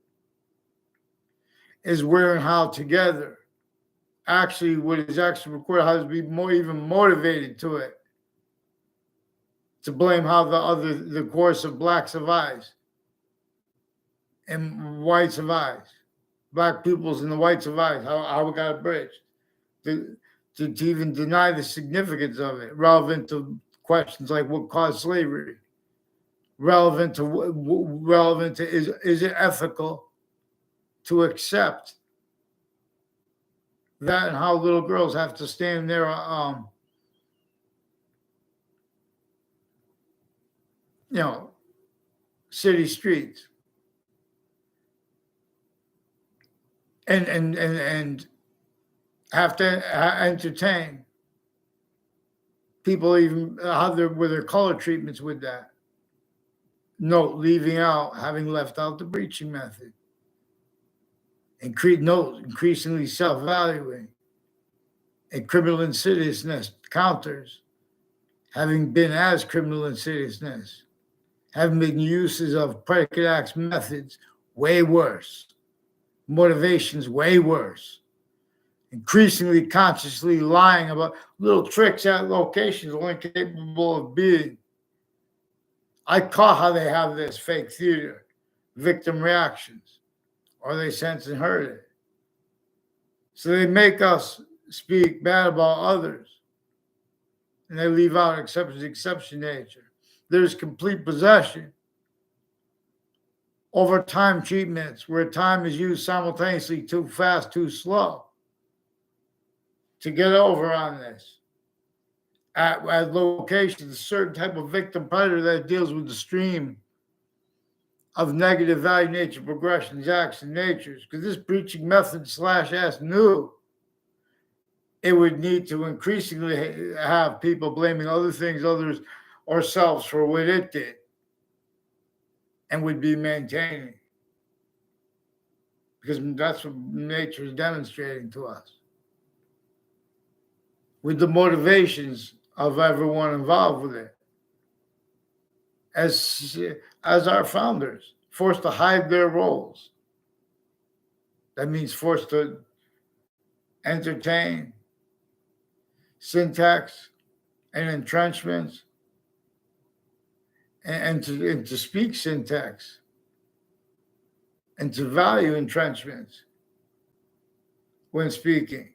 is where and how together. Actually, what is actually recorded, how to be more even motivated to it. To blame how the course of blacks of eyes and whites of eyes, black pupils and the whites of eyes, how we got it bridged. To even deny the significance of it, relevant to questions like what caused slavery, relevant to is it ethical to accept that, and how little girls have to stand there city streets and have to entertain people, even how with their color treatments with that. Note, leaving out, having left out the breaching method. Increasingly self-valuing. And criminal insidiousness counters, having been as criminal insidiousness, having been uses of predicate acts methods way worse. Motivations way worse. Increasingly consciously lying about little tricks at locations only capable of being. I caught how they have this fake theater, victim reactions, or they sense and heard it. So they make us speak bad about others, and they leave out exception nature. There's complete possession over time treatments where time is used simultaneously too fast, too slow to get over on this. At locations, a certain type of victim predator that deals with the stream of negative value nature progressions, acts, and natures. Because this breaching method /S knew it would need to increasingly have people blaming other things, others, or selves for what it did, and would be maintaining. Because that's what nature is demonstrating to us. With the motivations of everyone involved with it. As our founders, forced to hide their roles. That means forced to entertain syntax and entrenchments and to speak syntax and to value entrenchments when speaking.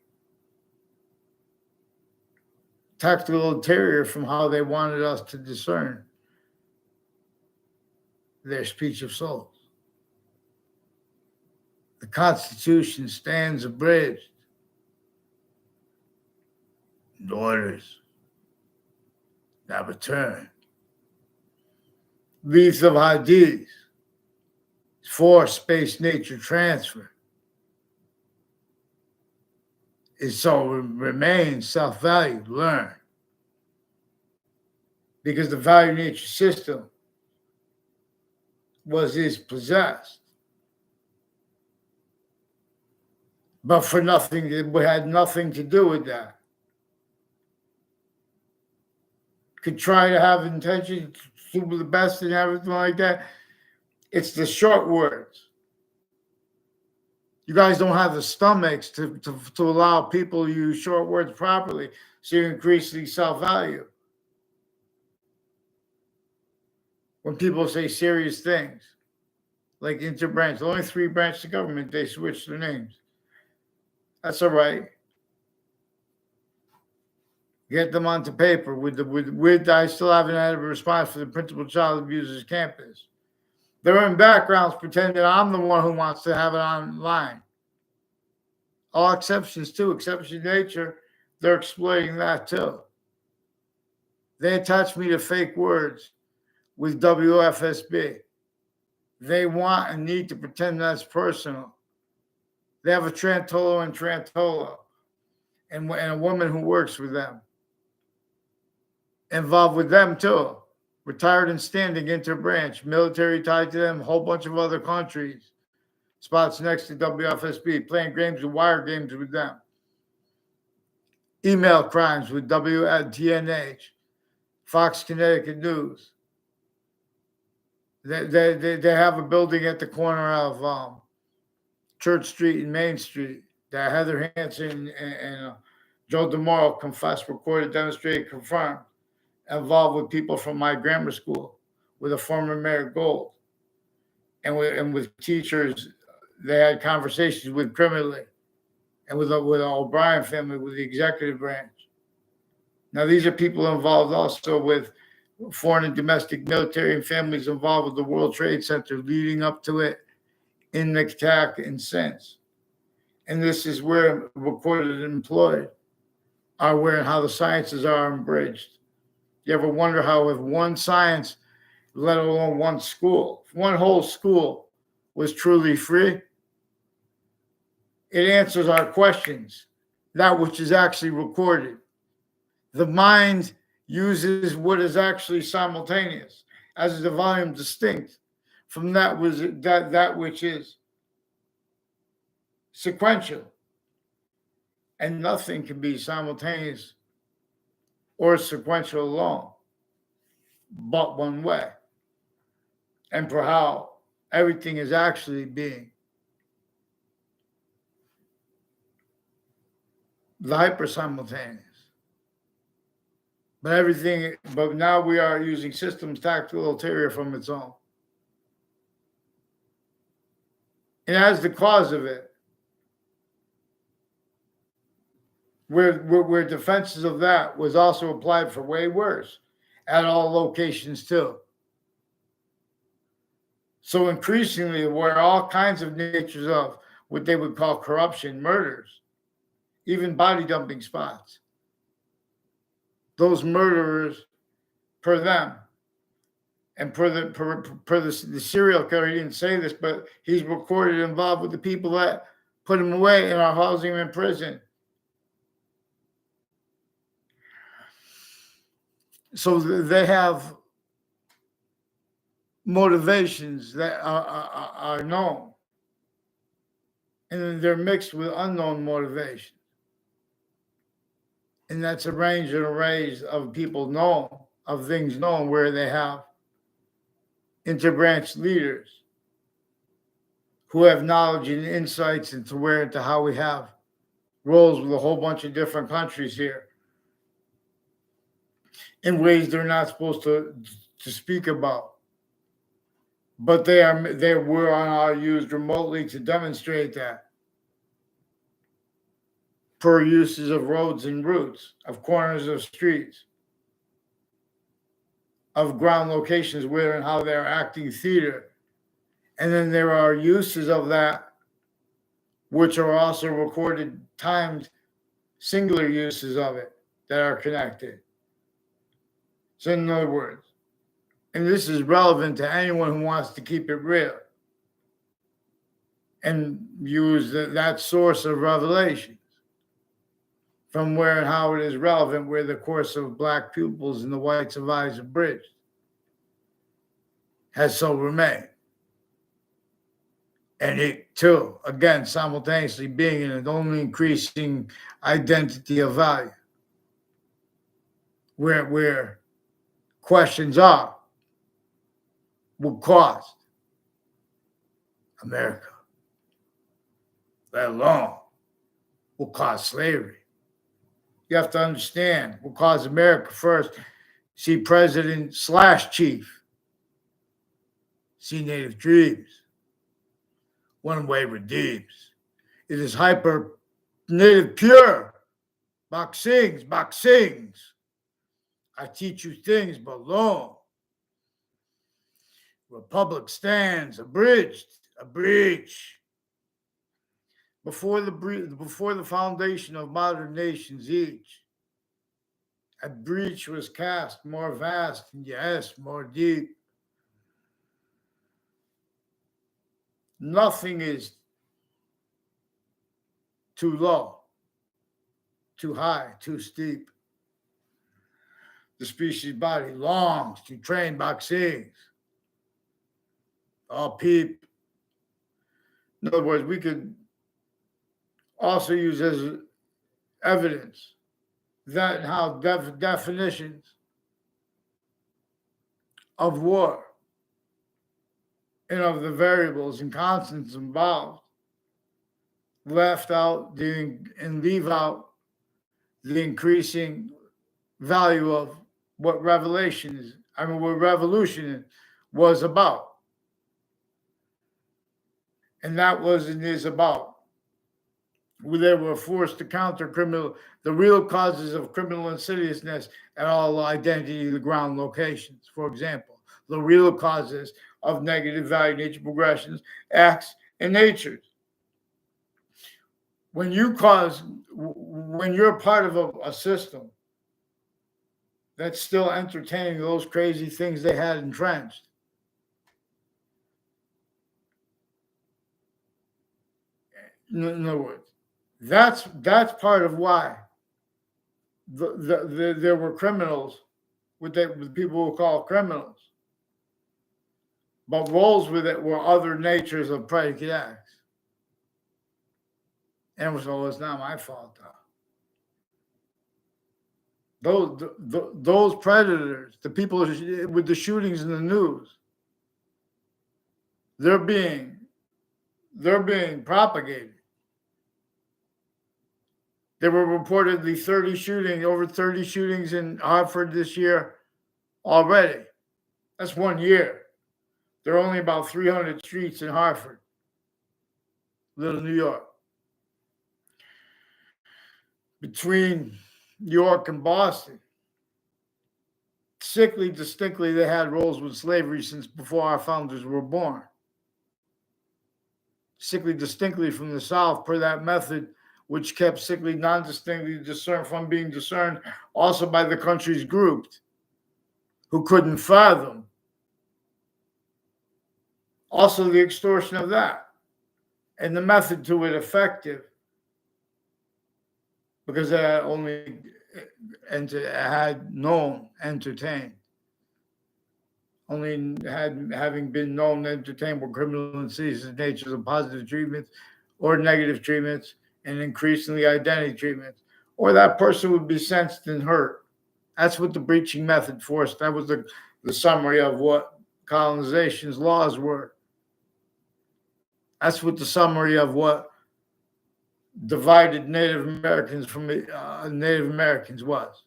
Tactical interior from how they wanted us to discern their speech of souls. The Constitution stands abridged. The orders now return. Leaves of Hadith for space nature transfer. It so remains self-valued, learn. Because the value nature system is possessed. But for nothing, it had nothing to do with that. Could try to have intention to do the best and everything like that. It's the short words. You guys don't have the stomachs to allow people to use short words properly, so you increasingly self-value. When people say serious things, like interbranch, only 3 branches of government, they switch their names. That's all right. Get them onto paper with I still haven't had a response for the principal child abusers campus. They're in backgrounds pretending that I'm the one who wants to have it online. All exceptions too, exception nature, they're exploiting that too. They attach me to fake words with WFSB. They want and need to pretend that's personal. They have a Trantolo and Trantolo and a woman who works with them. Involved with them too. Retired and standing interbranch, military tied to them, a whole bunch of other countries. Spots next to WFSB, playing games with wire games with them. Email crimes with WTNH, Fox Connecticut News. They have a building at the corner of Church Street and Main Street that Heather Hansen and Joe DeMoro confessed, recorded, demonstrated, confirmed, involved with people from my grammar school, with a former Mayor Gold, and with teachers. They had conversations with criminally, and with the O'Brien family, with the executive branch. Now, these are people involved also with foreign and domestic military and families involved with the World Trade Center leading up to it, in the attack and since. And this is where recorded and employed are where and how the sciences are abridged. You ever wonder how if one science, let alone one school, if one whole school was truly free, it answers our questions, that which is actually recorded. The mind uses what is actually simultaneous as the volume distinct from that which is sequential. And nothing can be simultaneous or sequential alone, but one way. And for how everything is actually being. The hyper simultaneous. But now we are using systems tactical ulterior from its own. And as the cause of it, where defenses of that was also applied for way worse at all locations too. So increasingly, where all kinds of natures of what they would call corruption, murders, even body dumping spots. Those murderers, per them, and per the serial killer, he didn't say this, but he's recorded involved with the people that put him away and are housing him in prison. So they have motivations that are known, and they're mixed with unknown motivations. And that's a range and arrays of people known, of things known, where they have interbranch leaders who have knowledge and insights into how we have roles with a whole bunch of different countries here in ways they're not supposed to speak about. But they are used remotely to demonstrate that. Per uses of roads and routes, of corners of streets, of ground locations where and how they're acting theater. And then there are uses of that which are also recorded, timed, singular uses of it that are connected. So in other words, and this is relevant to anyone who wants to keep it real and use that source of revelations from where and how it is relevant, where the course of black pupils and the whites of eyes abridged has so remained. And it too, again, simultaneously being an only increasing identity of value, where questions are, what caused America, let alone what caused slavery. You have to understand what caused America first. See President / Chief. See Native Dreams. One way redeems. It is hyper native pure. Boxings. I teach you things but long. Republic stands abridged, a breach. Before the foundation of modern nations each, a breach was cast more vast, and yes, more deep. Nothing is too low, too high, too steep. The species body longs to train vaccines. All peep. In other words, we could also use as evidence that and how definitions of war and of the variables and constants involved left out and leave out the increasing value of what what revolution was about. And that was and is about. They were forced to counter the real causes of criminal insidiousness at all identity of the ground locations. For example, the real causes of negative value nature progressions, acts, and natures. When you're part of a system that's still entertaining those crazy things they had entrenched, in other words, that's part of why there were criminals, what people will call criminals, but roles with it were other natures of predicate acts. And so it's not my fault, though. Those predators, the people with the shootings in the news, they're being propagated. There were reportedly over 30 shootings in Hartford this year already. That's 1 year. There are only about 300 streets in Hartford, Little New York. Between New York and Boston, distinctly, they had roles with slavery since before our founders were born. Sickly distinctly from the South, per that method, which kept sickly non-distinctly discerned from being discerned also by the countries grouped, who couldn't fathom. Also the extortion of that, and the method to it effective, because they had only entertained. Only having been known and entertained were criminal and insidious natures of positive treatments or negative treatments, and increasingly identity treatments, or that person would be sensed and hurt. That's what the breaching method forced. That was the summary of what colonization's laws were. That's what the summary of what divided Native Americans from Native Americans was.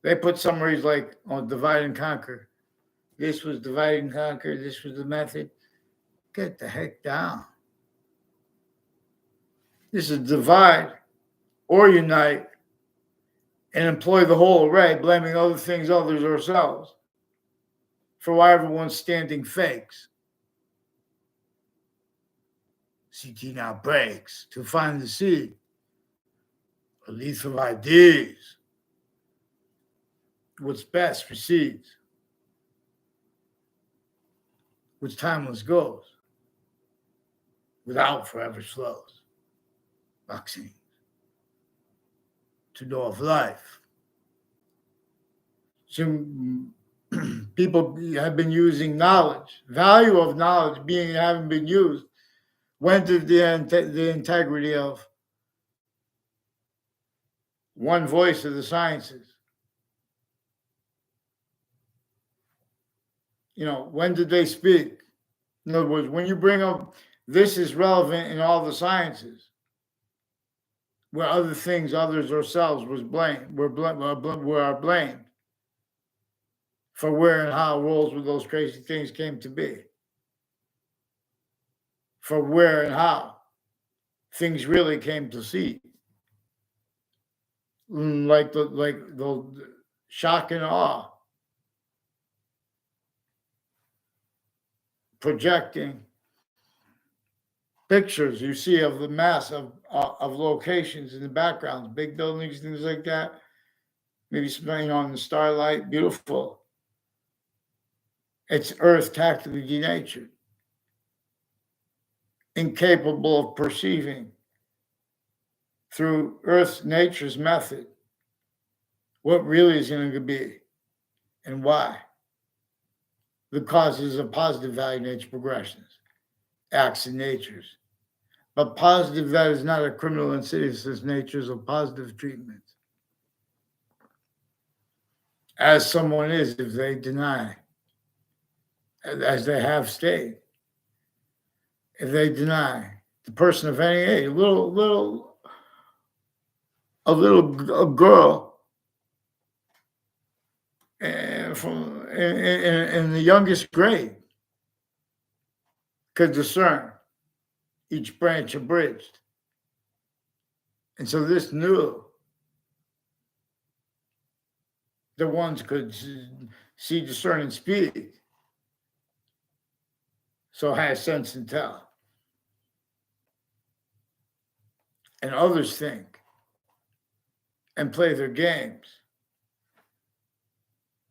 They put summaries like divide and conquer. This was divide and conquer. This was the method. Get the heck down. This is divide or unite and employ the whole array, blaming other things, others, ourselves, for why everyone's standing fakes. CT now breaks to find the seed, a leaf of ideas. What's best recedes, which timeless goes, without forever slows. Vaccines to know of life. Some people have been using knowledge, value of knowledge having been used. When did the integrity of one voice of the sciences? When did they speak? In other words, when you bring up this is relevant in all the sciences, where other things, others, ourselves are blamed for where and how roles with those crazy things came to be, for where and how things really came to see, like the shock and awe, projecting pictures you see of the mass of locations in the backgrounds, big buildings, things like that. maybe something on the starlight, beautiful. It's Earth tactically denatured, incapable of perceiving through Earth's nature's method what really is going to be and why. The causes of positive value nature progressions, acts and natures. But positive, that is not a criminal insidiousness natures of positive treatment. As someone is if they deny, as they have stayed. If they deny the person of any age, a girl from in the youngest grade could discern each branch abridged. And so this knew the ones could see, discern, and speak. So has sense and tell. And others think and play their games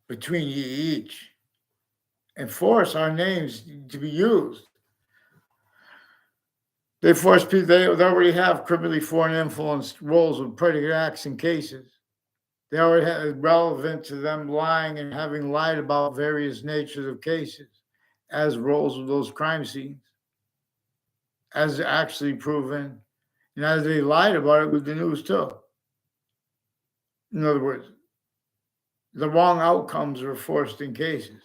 between ye each and force our names to be used. They force people, they already have criminally foreign influenced roles with predicate acts and cases. They already have it relevant to them lying and having lied about various natures of cases as roles of those crime scenes, as actually proven, and as they lied about it with the news too. In other words, the wrong outcomes were forced in cases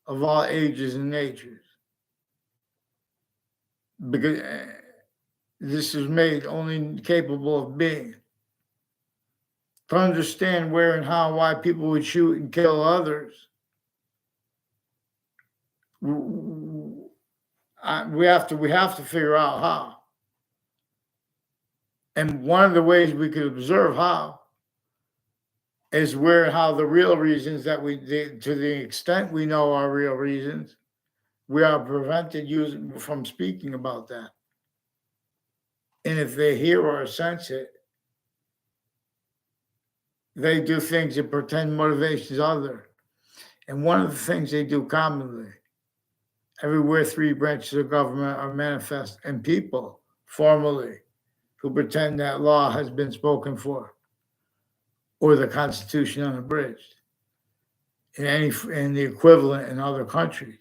of all ages and natures. Because this is made only capable of being. To understand where and how, why people would shoot and kill others, we have to figure out how. And one of the ways we could observe how is where and how the real reasons that to the extent we know our real reasons, we are prevented from speaking about that. And if they hear or sense it, they do things that pretend motivations other. And one of the things they do commonly, everywhere three branches of government are manifest, and people formally who pretend that law has been spoken for, or the Constitution unabridged, in the equivalent in other countries.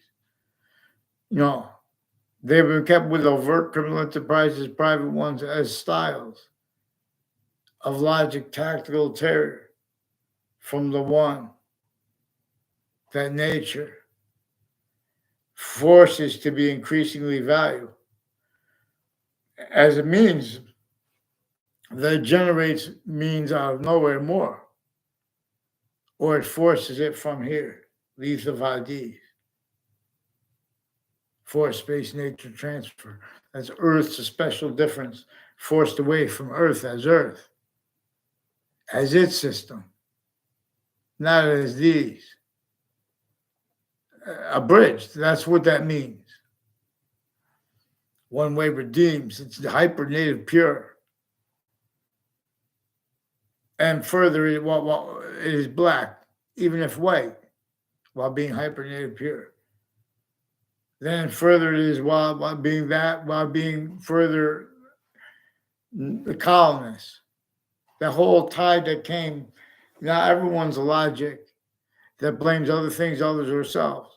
They've been kept with overt criminal enterprises, private ones, as styles of logic, tactical terror from the one that nature forces to be increasingly valued as a means that generates means out of nowhere more, or it forces it from here, lethal IDs, forced space nature transfer. That's Earth's a special difference, forced away from Earth, as its system, not as these. Abridged, that's what that means. One way redeems, it's the hyper native pure. And further, it is black, even if white, while being hyper native pure. Then further it is while being further the colonists. The whole tide that came, now everyone's a logic that blames other things, others, or selves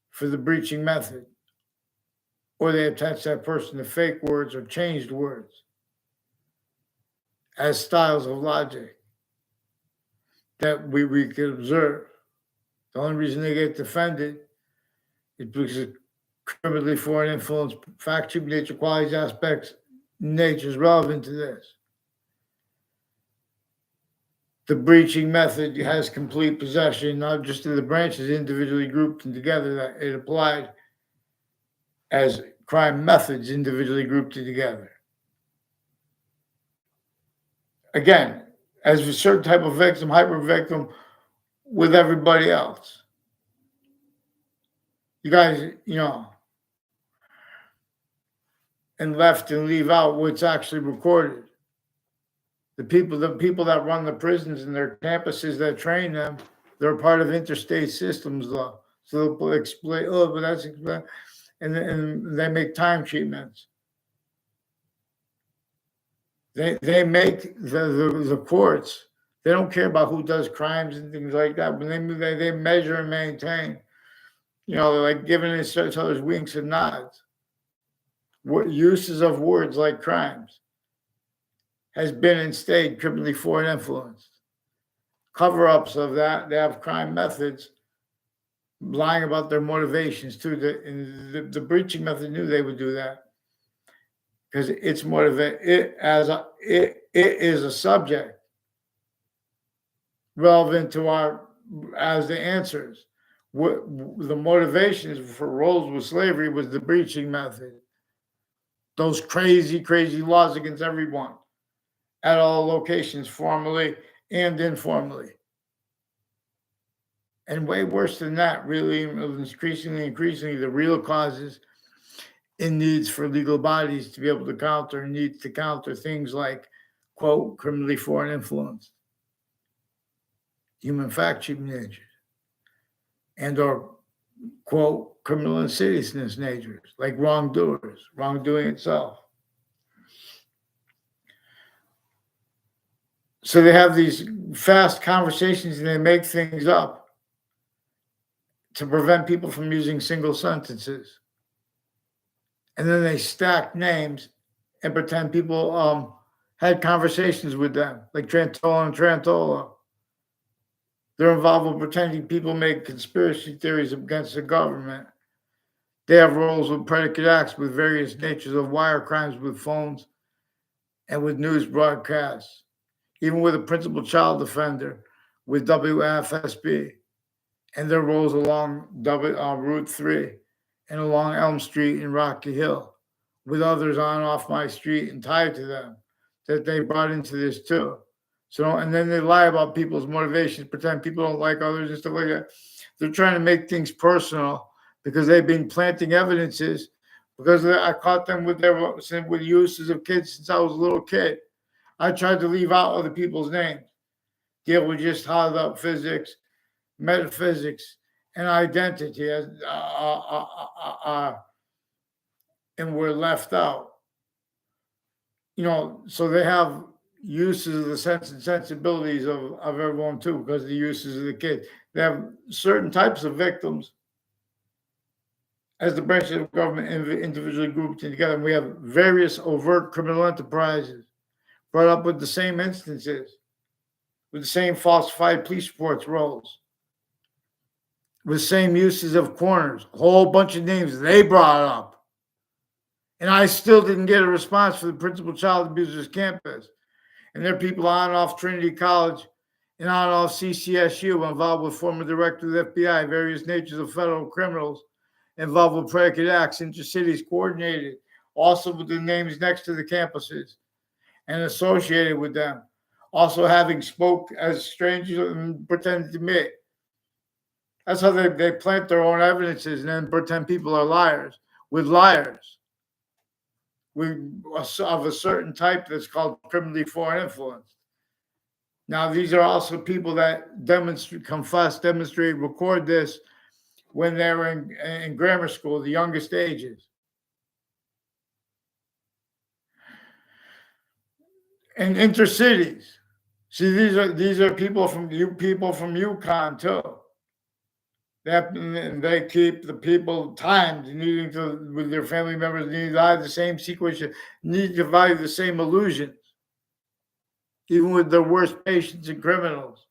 for the breaching method. Or they attach that person to fake words or changed words as styles of logic that we could observe. The only reason they get defended is because of criminally foreign influence, fact, nature, qualities, aspects, nature is relevant to this. The breaching method has complete possession, not just of the branches individually grouped and together, that it applied as crime methods individually grouped together. Again, as a certain type of victim, hyper victim, with everybody else. You guys, and left and leave out what's actually recorded. The people that run the prisons and their campuses that train them, they're part of interstate systems law. So they'll explain, oh, but that's and they make time treatments. They make the courts. They don't care about who does crimes and things like that. When they measure and maintain, like giving each other's winks and nods. What uses of words like crimes has been and stayed criminally foreign influenced. Cover-ups of that, they have crime methods, lying about their motivations too. The breaching method knew they would do that because it's motivate. It is a subject relevant to our as the answers. What the motivations for roles with slavery was the breaching method. Those crazy laws against everyone at all locations, formally and informally. And way worse than that, really, increasingly, the real causes in needs for legal bodies to be able to counter things like, quote, criminally foreign influence, human fact-sheet natures, and or, quote, criminal insidiousness natures, like wrongdoing itself. So they have these fast conversations and they make things up to prevent people from using single sentences. And then they stack names and pretend people had conversations with them, like Trantola and Trantola. They're involved with pretending people make conspiracy theories against the government. They have roles with predicate acts with various natures of wire crimes with phones and with news broadcasts, even with a principal child defender with WFSB. And their roles along Route 3 and along Elm Street and Rocky Hill, with others on and off my street and tied to them that they brought into this too. So, and then they lie about people's motivations, pretend people don't like others and stuff like that. They're trying to make things personal because they've been planting evidences. Because I caught them with uses of kids since I was a little kid. I tried to leave out other people's names, deal with just hard up physics, metaphysics, and identity and were left out. So they have uses of the sense and sensibilities of everyone too, because of the uses of the kids. They have certain types of victims as the branches of government individually grouped together. And we have various overt criminal enterprises brought up with the same instances, with the same falsified police reports roles, with the same uses of corners, a whole bunch of names they brought up. And I still didn't get a response for the principal child abusers campus. And there are people on and off Trinity College and on and off CCSU involved with former director of the FBI, various natures of federal criminals involved with predicate acts, intercities coordinated, also with the names next to the campuses and associated with them, also having spoke as strangers and pretended to meet. That's how they plant their own evidences and then pretend people are liars with liars of a certain type that's called criminally foreign influence. Now, these are also people that demonstrate, record this when they were in grammar school, the youngest ages. And intercities. See, these are people from UConn too. They keep the people timed, needing to, with their family members, needing to lie the same sequence, need to value the same illusions, even with their worst patients and criminals.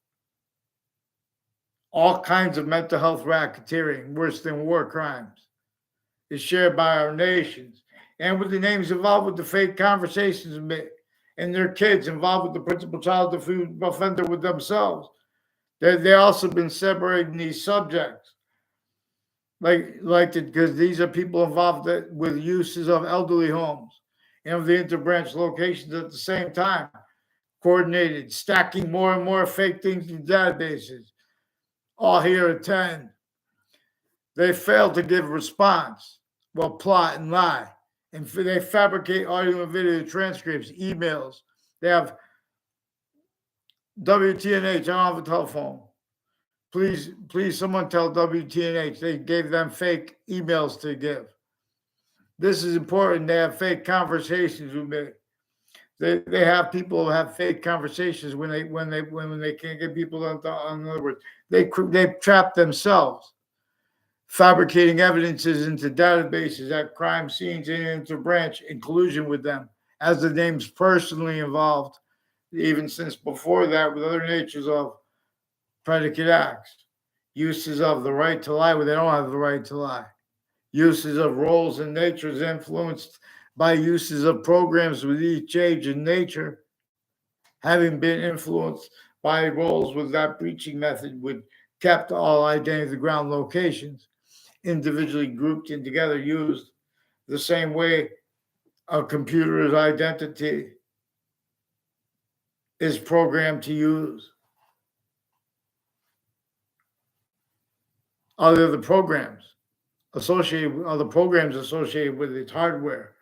All kinds of mental health racketeering, worse than war crimes, is shared by our nations. And with the names involved with the fake conversations and their kids involved with the principal child offender with themselves. They also been separating these subjects, because these are people involved with uses of elderly homes and of the interbranch locations at the same time, coordinated, stacking more and more fake things in databases, all here at 10. They fail to give response, plot and lie, and they fabricate audio and video transcripts, emails. They have WTNH, I don't have a telephone. Please, someone tell WTNH they gave them fake emails to give. This is important. They have fake conversations with me. They have people have fake conversations when they can't get people on. In other words, they trap themselves, fabricating evidences into databases at crime scenes and into branch in collusion with them, as the name's personally involved, even since before that, with other natures of predicate acts, uses of the right to lie where they don't have the right to lie, uses of roles and natures influenced by uses of programs with each age and nature, having been influenced by roles with that breaching method, would kept all identity of the ground locations individually grouped and together used the same way a computer's identity is programmed to use other programs associated with its hardware,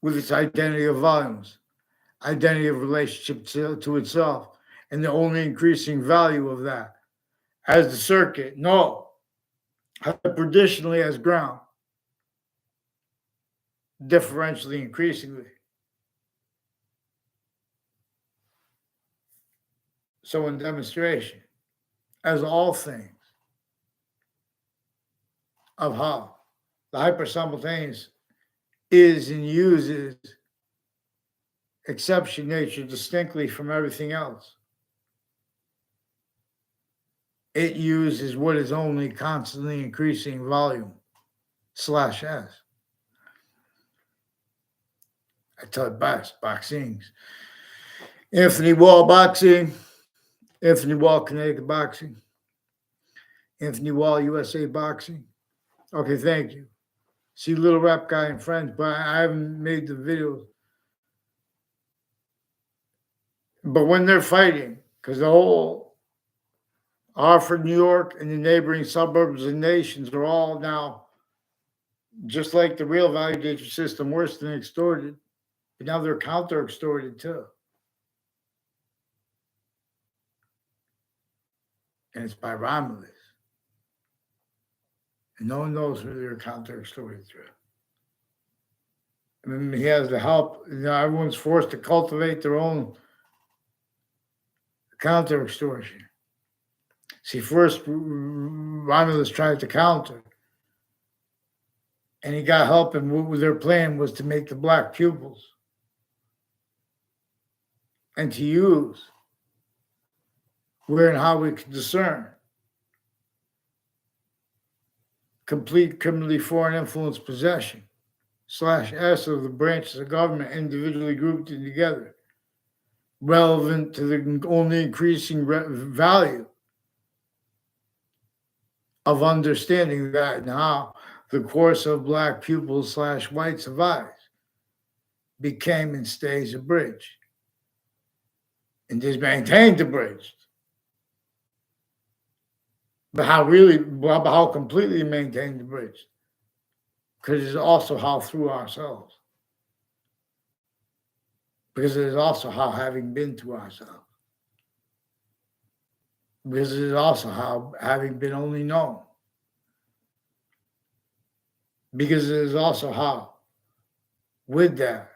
with its identity of volumes, identity of relationship to itself, and the only increasing value of that as the circuit, no, hyperdimensionally as ground, differentially increasingly. So in demonstration, as all things, of how the hypersimultaneous is and uses exception nature distinctly from everything else. It uses what is only constantly increasing volume /S. I tell it best, boxings. Anthony Wall boxing, Anthony Wall Connecticut boxing, Anthony Wall USA boxing. Okay, thank you. See Little Rap Guy and friends, but I haven't made the videos. But when they're fighting, because the whole Hartford, New York, and the neighboring suburbs and nations are all now, just like the real value nature system, worse than extorted, but now they're counter extorted too. And it's by Romulus. And no one knows who they're counter extorted through. I mean, he has the help. Everyone's forced to cultivate their own counter extortion. See, first Romulus tried to counter, and he got help, and what their plan was to make the black pupils and to use where and how we could discern complete criminally foreign influence possession /S of the branches of government individually grouped together, relevant to the only increasing value of understanding that and how the course of black pupils /white survives became and stays a bridge and is maintained a bridge. But how completely maintained the bridge? Because it's also how through ourselves. Because it is also how having been through ourselves. Because it is also how having been only known. Because it is also how, with that,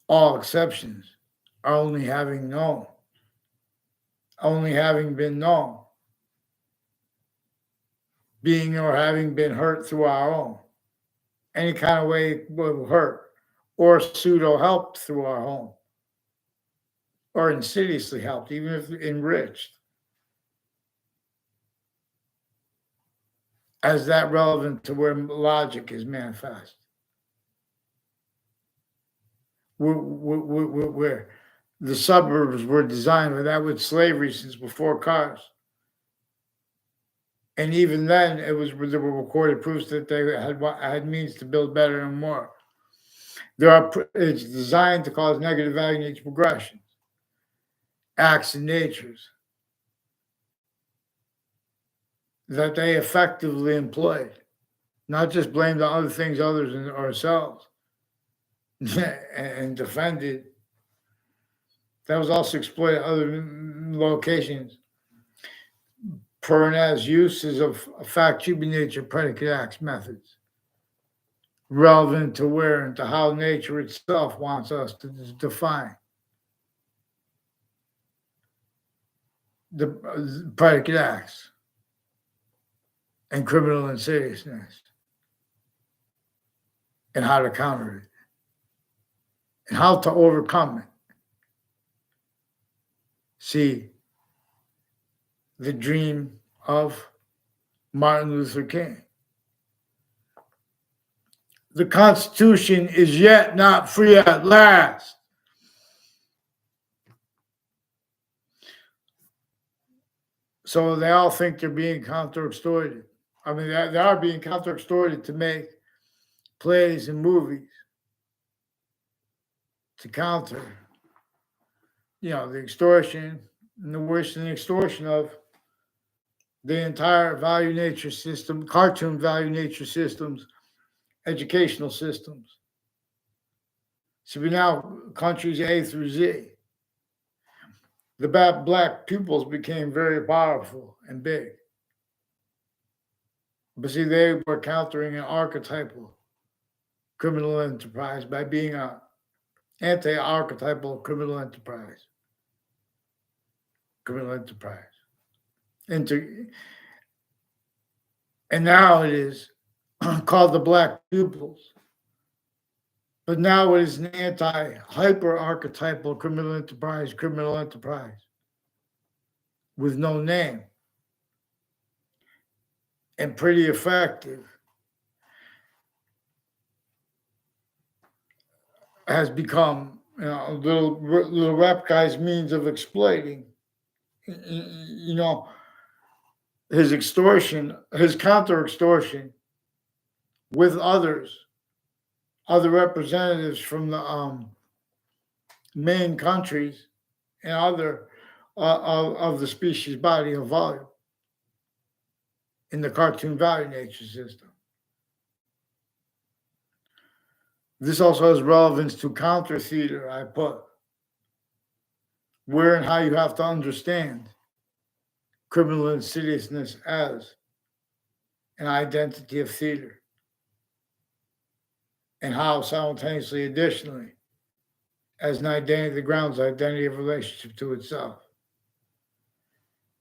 all exceptions are only having known, only having been known, being or having been hurt through our own, any kind of way will hurt, or pseudo helped through our home, or insidiously helped, even if enriched. As that relevant to where logic is manifest. Where the suburbs were designed with that with slavery since before cars. And even then, there were recorded proofs that they had means to build better and more. It's designed to cause negative value nature progressions, acts and natures that they effectively employed, not just blamed on other things, others, and ourselves, and defended that was also exploited at other locations. Per and as uses of fact, human nature, predicate acts, methods, relevant to where and to how nature itself wants us to define the predicate acts and criminal insidiousness and how to counter it and how to overcome it. See, the dream of Martin Luther King. The Constitution is yet not free at last. So they all think they're being counter-extorted. I mean, they are being counter-extorted to make plays and movies to counter, the extortion and the worse than extortion of the entire value nature system, cartoon value nature systems, educational systems. So we now, countries A through Z, the black pupils became very powerful and big. But see, they were countering an archetypal criminal enterprise by being an anti-archetypal criminal enterprise. And now it is called the black pupils. But now it is an anti-hyper-archetypal criminal enterprise with no name and pretty effective. Has become little rap guy's means of exploiting, his extortion, his counter-extortion with other representatives from the main countries and other of the species body of volume in the cartoon value nature system. This also has relevance to counter theater, I put, where and how you have to understand criminal insidiousness as an identity of theater, and how simultaneously, additionally, as an identity, the grounds identity of relationship to itself,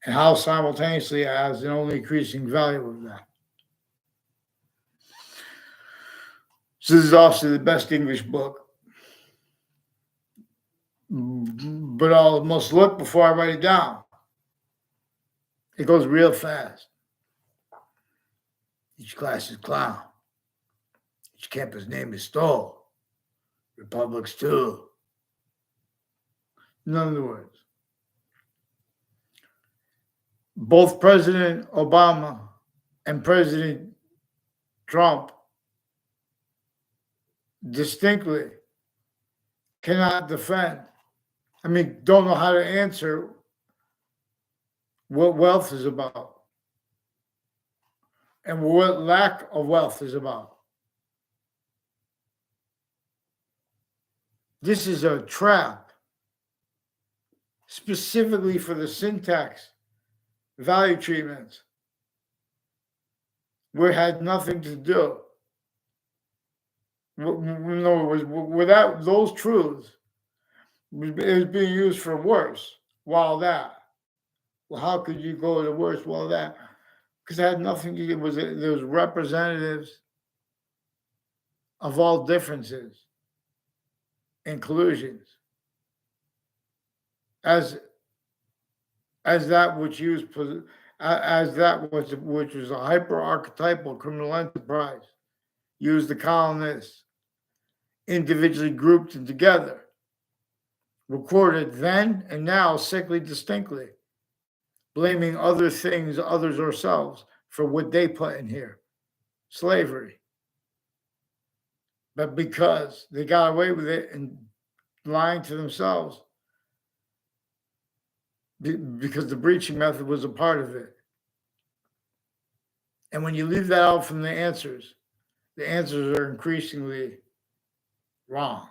and how simultaneously as an only increasing value of that. So this is also the best English book, but I must look before I write it down. It goes real fast. Each class is clown. Each campus name is Stoll. Republics too. In other words, both President Obama and President Trump distinctly cannot defend, don't know how to answer what wealth is about and what lack of wealth is about. This is a trap specifically for the syntax value treatments, where it had nothing to do. In other words, without those truths, it was being used for worse. While that, well, how could you go to worse while that? Because it had nothing to do. There was representatives of all differences and collusions, as that which used which was a hyper-archetypal criminal enterprise, used the colonists individually grouped and together, recorded then and now sickly distinctly, blaming other things, others, ourselves for what they put in here, slavery. But because they got away with it and lying to themselves, because the breaching method was a part of it. And when you leave that out from the answers are increasingly wrong.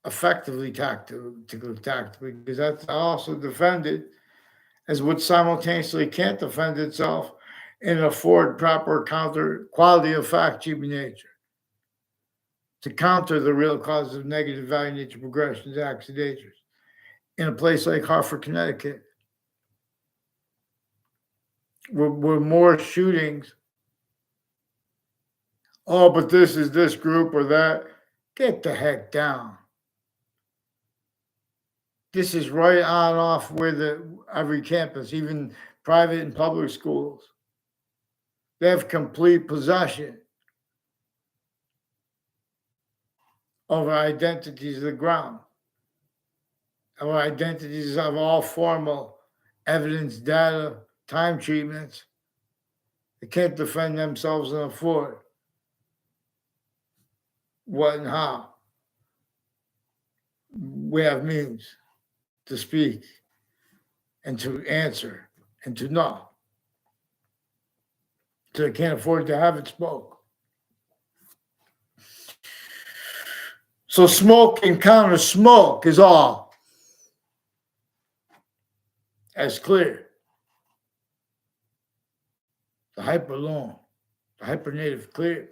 effectively tactically, because that's also defended as what simultaneously can't defend itself and afford proper counter quality of fact, human nature, to counter the real causes of negative value nature progressions, acts, and natures. In a place like Hartford, Connecticut, where more shootings, oh, but this is this group or that, get the heck down. This is right on off where every campus, even private and public schools, they have complete possession over identities of the ground, over identities of all formal evidence, data, time treatments. They can't defend themselves and afford what and how. We have means to speak and to answer and to know. So they can't afford to have it spoke. So smoke and counter smoke is all as clear. The hyper alone, the hypernative clear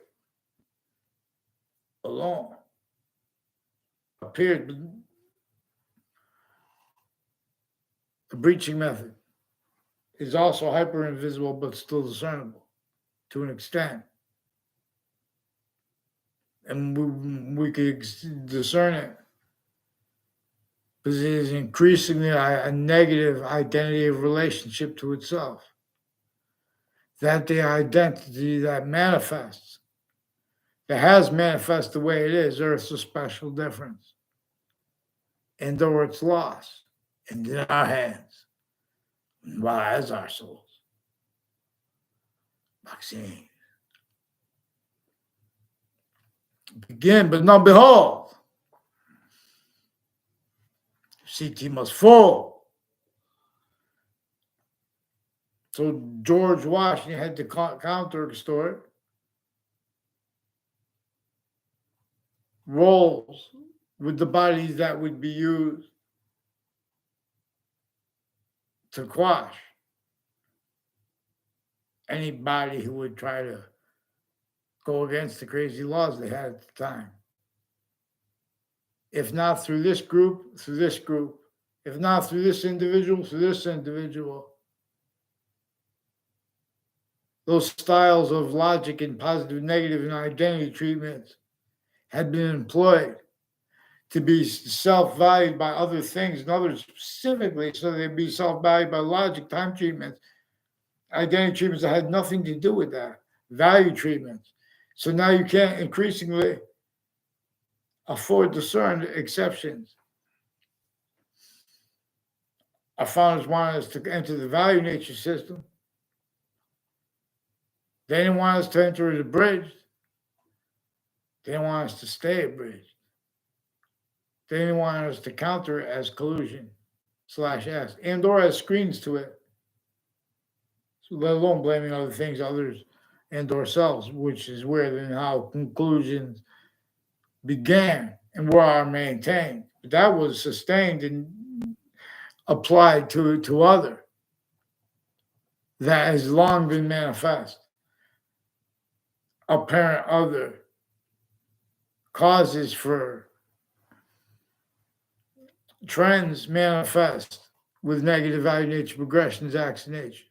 alone appeared. The breaching method is also hyper invisible, but still discernible to an extent. And we could discern it because it is increasingly a negative identity of relationship to itself. That the identity that manifests, that has manifested the way it is, there's a special difference. And though it's lost and in our hands, well, as our souls. Maxine. Begin, but not behold. CT must fall. So George Washington had to counter extort roles with the bodies that would be used to quash anybody who would try to go against the crazy laws they had at the time. If not through this group, through this group. If not through this individual, through this individual. Those styles of logic and positive, negative, and identity treatments had been employed to be self-valued by other things and others specifically, so they'd be self-valued by logic, time treatments, identity treatments that had nothing to do with that, value treatments. So now you can't increasingly afford to discern exceptions. Our founders wanted us to enter the value nature system. They didn't want us to enter it abridged. They didn't want us to stay abridged. They didn't want us to counter it as collusion/S and or as screens to it. So let alone blaming other things, others, and ourselves, which is where and how conclusions began and were maintained. But that was sustained and applied to other. That has long been manifest. Apparent other causes for trends manifest with negative value nature progressions, acts, and nature.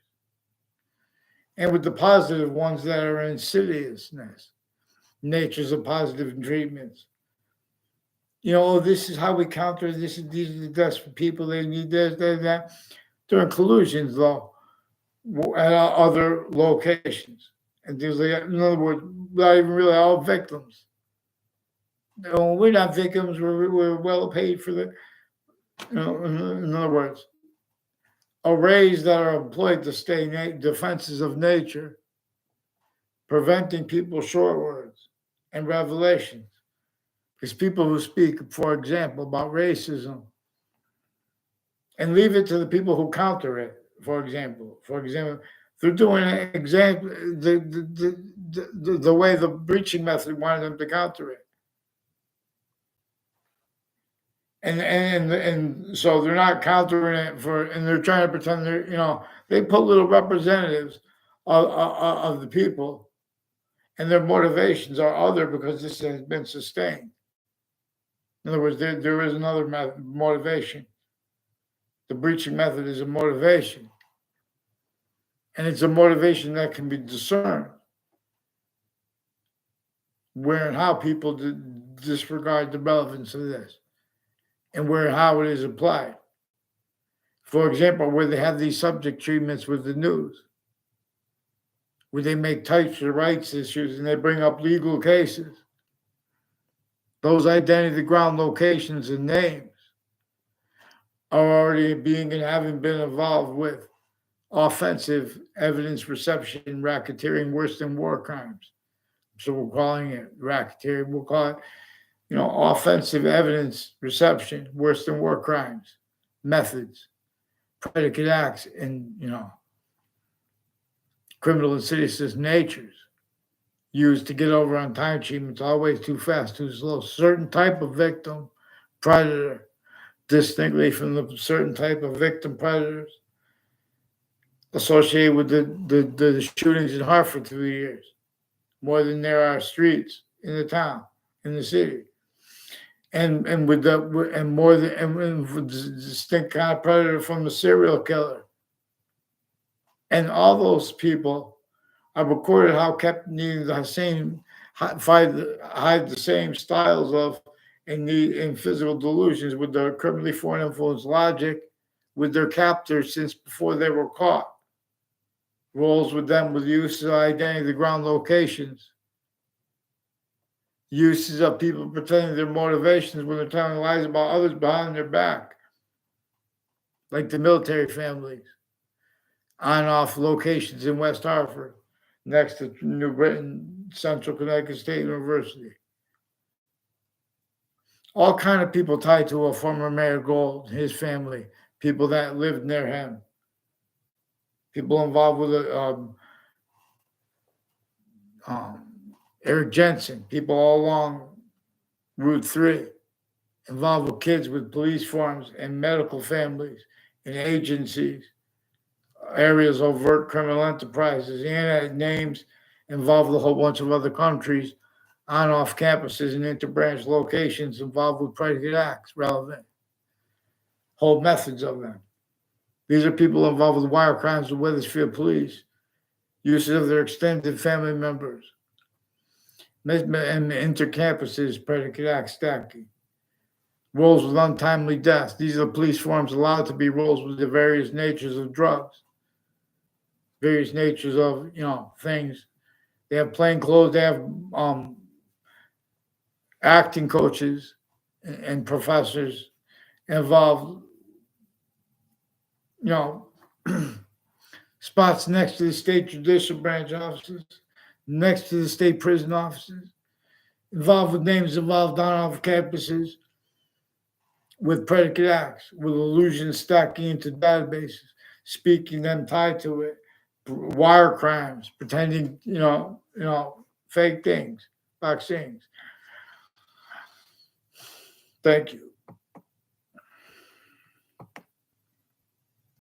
And with the positive ones that are insidiousness, natures of positive treatments. You know, this is how we counter this. These are the desperate people. They need this, that. During collusions, though, at other locations. And there's like, in other words, not even really all victims. No, we're not victims. We're well paid for the. You know, in other words, arrays that are employed to stay defenses of nature, preventing people's short words and revelations. Because people who speak, for example, about racism and leave it to the people who counter it, for example, they're doing an example the way the breaching method wanted them to counter it. And so they're not countering it and they're trying to pretend they put little representatives of the people, and their motivations are other because this has been sustained. In other words, there is another motivation. The breaching method is a motivation, and it's a motivation that can be discerned where and how people disregard the relevance of this, and where and how it is applied. For example, where they have these subject treatments with the news, where they make types of rights issues and they bring up legal cases. Those identity ground locations and names are already being and having been involved with offensive evidence reception, racketeering, worse than war crimes. So we're calling it racketeering. We'll call it, offensive evidence reception, worse than war crimes, methods, predicate acts, and, criminal insidious natures used to get over on time achievements, always too fast, too slow. Certain type of victim, predator, distinctly from the certain type of victim predators associated with the shootings in Hartford through the years, more than there are streets in the town, in the city. And with the distinct kind of predator from the serial killer. And all those people are recorded how kept needing the same hide the same styles of in physical delusions with their criminally foreign influence logic with their captors since before they were caught. Roles with them with use of identity ground locations. Uses of people pretending their motivations when they're telling lies about others behind their back, like the military families, on and off locations in West Hartford, next to New Britain, Central Connecticut State University. All kind of people tied to a former Mayor Gold, his family, people that lived near him, people involved with Eric Jensen, people all along Route 3, involved with kids with police forms and medical families and agencies, areas of overt criminal enterprises, and had names involved with a whole bunch of other countries on off campuses and interbranch locations involved with predicate acts relevant, whole methods of them. These are people involved with wire crimes with Wethersfield police, uses of their extended family members, and intercampuses, predicate act stacking. Roles with untimely deaths. These are the police forms allowed to be roles with the various natures of drugs, various natures of, things. They have plain clothes, they have acting coaches and professors involved, spots next to the state judicial branch offices, next to the state prison offices, involved with names involved on off campuses with predicate acts, with illusions stacking into databases, speaking them tied to it, wire crimes, pretending, fake things, vaccines. Thank you.